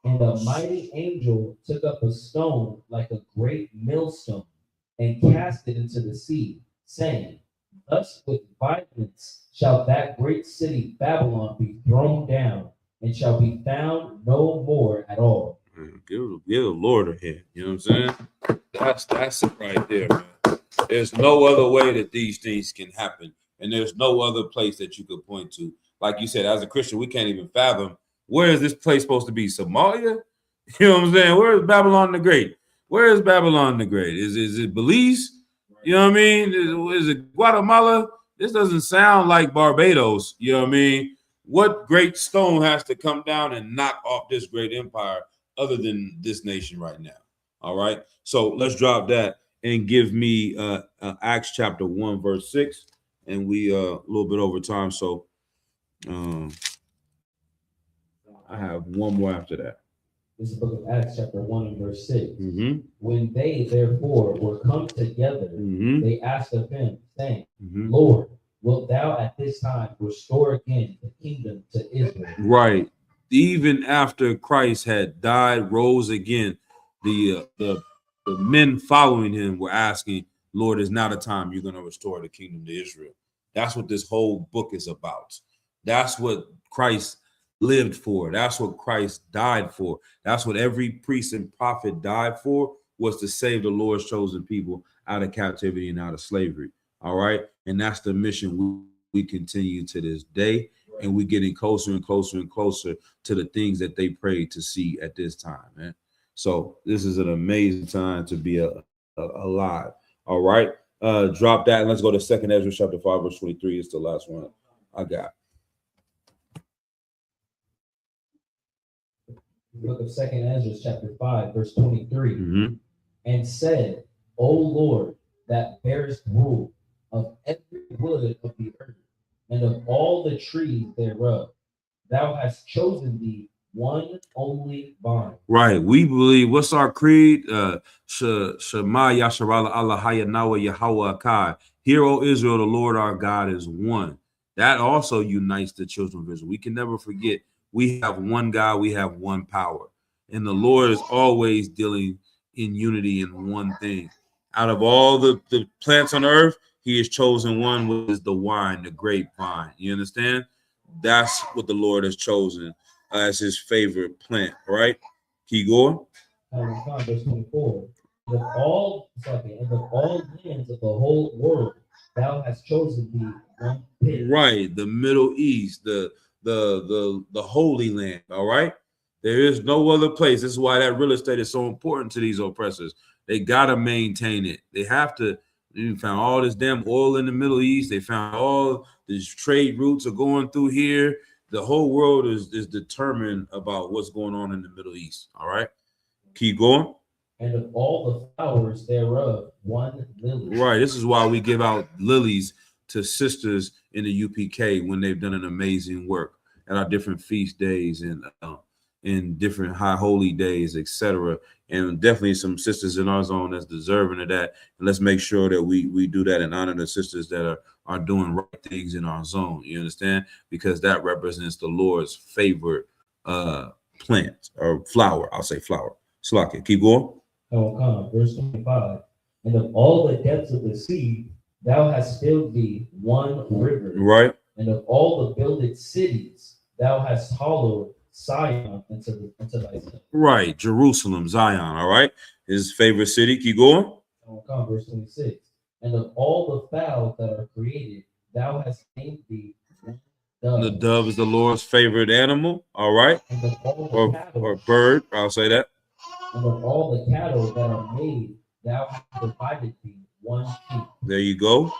And a mighty angel took up a stone like a great millstone and cast it into the sea, saying, Thus with violence shall that great city Babylon be thrown down, and shall be found no more at all. Give the Lord a hand. You know what I'm saying? That's it right there, man. There's no other way that these things can happen, and there's no other place that you could point to. Like you said, as a Christian, we can't even fathom, where is this place supposed to be? Somalia? You know what I'm saying? Where is Babylon the Great? Where is Babylon the Great? Is it Belize? You know what I mean? Is it Guatemala? This doesn't sound like Barbados. You know what I mean? What great stone has to come down and knock off this great empire other than this nation right now? All right. So let's drop that and give me Acts chapter 1, verse 6. And we a little bit over time. So I have one more after that. This is the book of Acts, chapter 1 and verse 6. When they therefore were come together, they asked of him, saying, Lord, wilt thou at this time restore again the kingdom to Israel? Right. Even after Christ had died, rose again, the men following him were asking, Lord, is now the time you're going to restore the kingdom to Israel. That's what this whole book is about. That's what Christ lived for. That's what Christ died for. That's what every priest and prophet died for, was to save the Lord's chosen people out of captivity and out of slavery. All right. And that's the mission we continue to this day. And we're getting closer and closer and closer to the things that they prayed to see at this time, man. So this is an amazing time to be alive. All right. Drop that and let's go to 2nd Ezra chapter 5, verse 23. It's the last one I got. Book of 2nd Ezra, chapter 5, verse 23, and said, O Lord, that bearest rule of every wood of the earth, and of all the trees thereof, thou hast chosen thee one only vine. Right. We believe, what's our creed? Shema Yasharala Allah Hayanawa Yahweh Akai. Hear, O Israel, the Lord our God is one. That also unites the children of Israel. We can never forget, we have one God, we have one power. And the Lord is always dealing in unity in one thing. Out of all the plants on earth, he has chosen one, which is the wine, the grapevine. You understand? That's what the Lord has chosen as his favorite plant, right? Keep going. Verse 24. And of all lands of the whole world, thou hast chosen thee one pit. Right, the Middle East, the Holy Land. All right, there is no other place. This is why that real estate is so important to these oppressors. They gotta maintain it. They have to. They found all this damn oil in the Middle East. They found all these trade routes are going through here. The whole world is determined about what's going on in the Middle East. All right, keep going. And of all the flowers thereof, one lily. Right. This is why we give out lilies to sisters in the UPK when they've done an amazing work at our different feast days and in different high holy days, etc. And definitely some sisters in our zone that's deserving of that. And let's make sure that we do that and honor the sisters that are doing right things in our zone. You understand? Because that represents the Lord's favorite plant or flower. I'll say flower. Slack, keep going. Verse 25. And of all the depths of the sea, thou hast filled thee one river. Right. And of all the builded cities, thou hast hollowed Zion into thyself. Right. Jerusalem, Zion. All right. His favorite city. Keep going. Verse 26. And of all the fowls that are created, thou hast named thee one dove. The dove is the Lord's favorite animal. All right. And of all the cattle, or bird. I'll say that. And of all the cattle that are made, thou hast provided thee one sheep. There you go.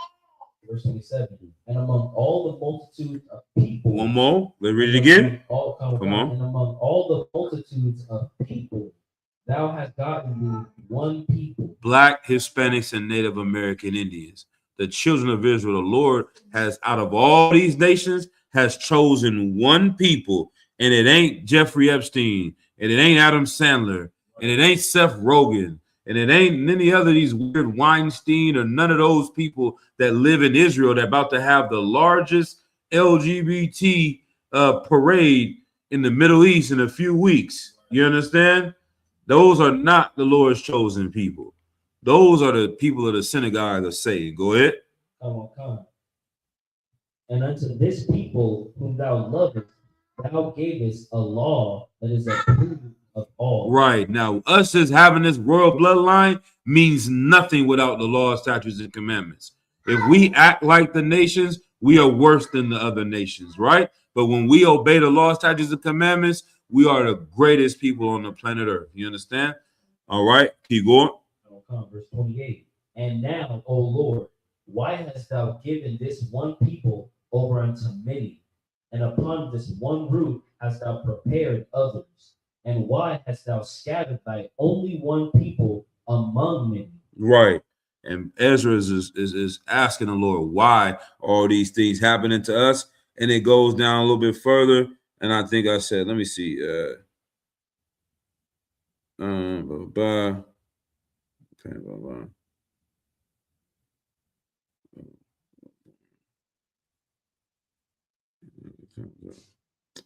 Verse 27. And among all the multitude of people. One more. Let's read it again. Come on. And among all the multitudes of people, thou hast gotten thee one people. Black, Hispanics, and Native American Indians. The children of Israel, the Lord has, out of all these nations, has chosen one people. And it ain't Jeffrey Epstein. And it ain't Adam Sandler. And it ain't Seth Rogen, and it ain't any other of these weird Weinstein or none of those people that live in Israel that about to have the largest LGBT parade in the Middle East in a few weeks. You understand? Those are not the Lord's chosen people. Those are the people of the synagogue of Satan. Go ahead. Come. And unto this people whom thou lovest, thou gavest a law that is approved of all. Right. Now, us as having this royal bloodline means nothing without the law, statutes, and commandments. If we act like the nations, we are worse than the other nations, right? But when we obey the law, statutes, and commandments, we are the greatest people on the planet Earth. You understand? All right. Keep going. Verse 28. And now, O Lord, why hast thou given this one people over unto many? And upon this one roof hast thou prepared others. And why hast thou scattered thy only one people among many? Right. And Ezra is asking the Lord why all these things happening to us. And it goes down a little bit further. And I think I said, let me see.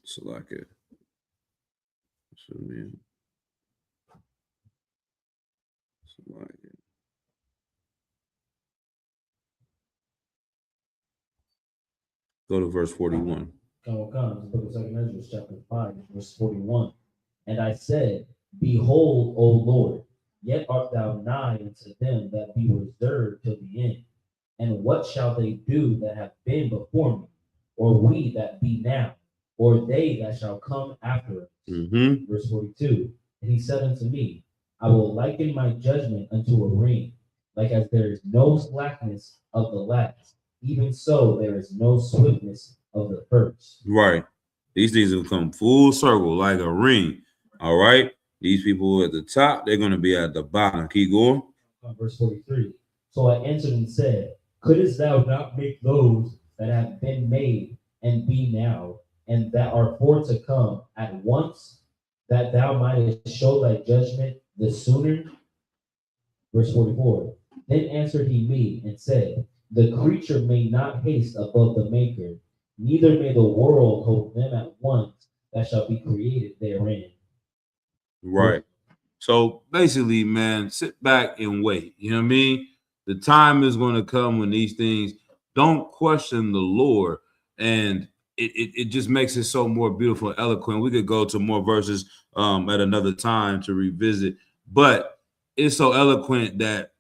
Select it. Go to verse 41. Book of 2 Ezra, chapter 5, verse 41. And I said, Behold, O Lord, yet art thou nigh unto them that be reserved till the end. And what shall they do that have been before me, or we that be now, or they that shall come after us? Verse 42. And he said unto me, I will liken my judgment unto a ring, like as there is no slackness of the last, even so there is no swiftness of the first. Right. These things will come full circle like a ring. All right. These people at the top, they're going to be at the bottom. Keep going. Verse 43. So I answered and said, Couldst thou not make those that have been made and be now, and that are for to come at once, that thou mightest show thy judgment the sooner? Verse 44. Then answered he me and said, The creature may not haste above the maker, neither may the world hold them at once that shall be created therein. Right. So basically, man, sit back and wait. You know what I mean? The time is going to come when these things, don't question the Lord. And it just makes it so more beautiful and eloquent. We could go to more verses at another time to revisit. But it's so eloquent that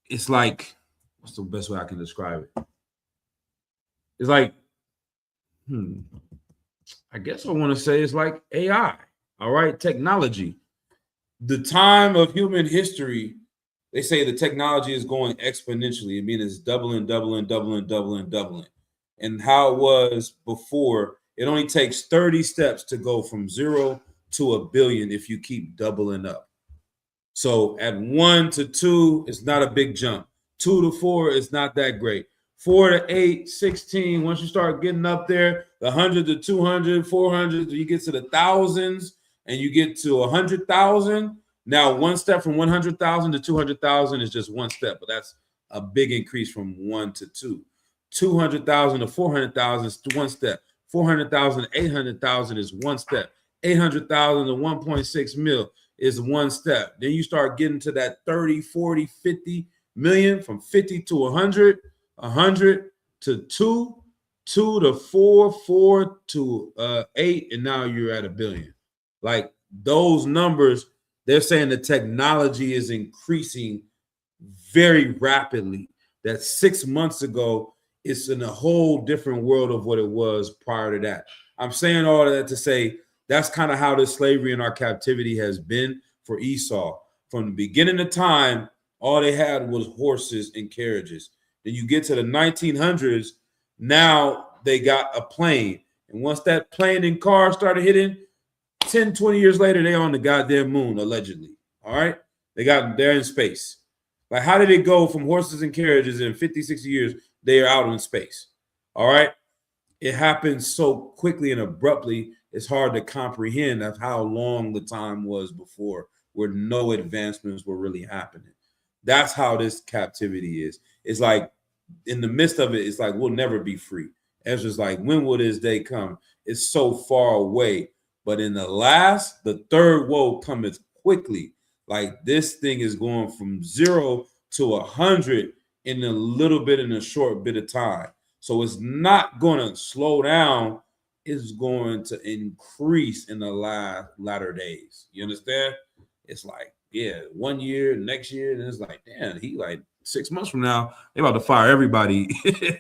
it's like, what's the best way I can describe it? It's like, I guess I want to say it's like AI, all right, technology. The time of human history, they say the technology is going exponentially. I mean, it's doubling. And how it was before, it only takes 30 steps to go from 0 to 1 billion if you keep doubling up. So at 1 to 2, it's not a big jump. 2 to 4, it's not that great. 4 to 8, 16, once you start getting up there, the 100 to 200, 400, you get to the thousands and you get to 100,000. Now, one step from 100,000 to 200,000 is just one step, but that's a big increase from 1 to 2. 200,000 to 400,000 is one step. 400,000 to 800,000 is one step. 800,000 to 1.6 mil is one step. Then you start getting to that 30, 40, 50 million, from 50 to 100, 100 to 2, 2 to 4, 4 to 8, and now you're at 1 billion. Like those numbers, they're saying the technology is increasing very rapidly. That 6 months ago, it's in a whole different world of what it was prior to that. I'm saying all of that to say that's kind of how this slavery and our captivity has been for Esau. From the beginning of time, all they had was horses and carriages. Then you get to the 1900s, now they got a plane. And once that plane and car started hitting, 10, 20 years later, they on the goddamn moon, allegedly. All right? They're in space. Like, how did it go from horses and carriages in 50, 60 years? They are out in space. All right? It happened so quickly and abruptly, it's hard to comprehend of how long the time was before where no advancements were really happening. That's how this captivity is. It's like in the midst of it, it's like we'll never be free. Ezra's like, when will this day come? It's so far away. But in the third woe cometh quickly. Like this thing is going from 0 to 100 in a short bit of time. So it's not going to slow down. It's going to increase in the latter days. You understand? It's like, 1 year, next year, and it's like, damn, he like 6 months from now, they about to fire everybody.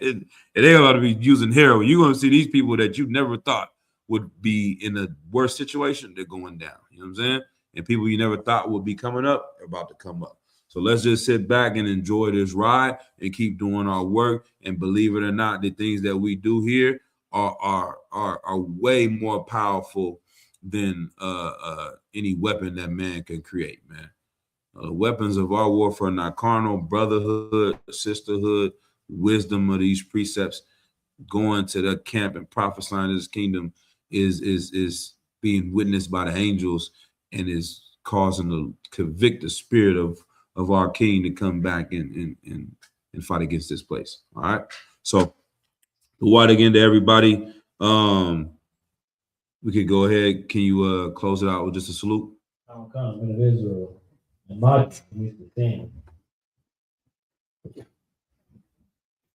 And they about to be using heroin. You're going to see these people that you never thought would be in a worse situation. They're going down. You know what I'm saying? And people you never thought would be coming up are about to come up. So let's just sit back and enjoy this ride and keep doing our work. And believe it or not, the things that we do here are way more powerful than any weapon that man can create, man. Weapons of our warfare are not carnal, brotherhood, sisterhood, wisdom of these precepts, going to the camp and prophesying this kingdom is being witnessed by the angels and is causing to convict the spirit of our king to come back and fight against this place. All right. So the word again to everybody. We could go ahead. Can you close it out with just a salute? I'm coming of Israel, and my means the thing.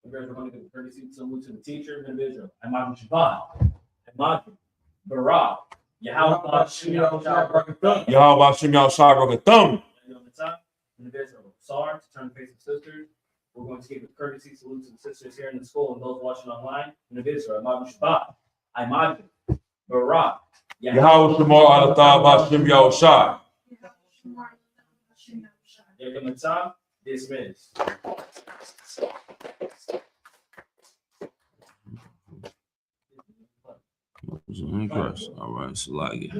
We're going to give a courtesy salute to the teacher of Israel. I'm Martin Shabbat. I'm Martin Barak. Yahweh Shem Yahweh Yahweh Shem Yahweh Thumb. Sar, to turn the face of sisters. We're going to give a courtesy salute to the sisters here in the school and those watching online. In the Israel, I'm Martin Shabbat. I'm Martin Barak. Yahweh Shemar Alatah Shem Yahushai. Yahweh dismissed. All right, so like it.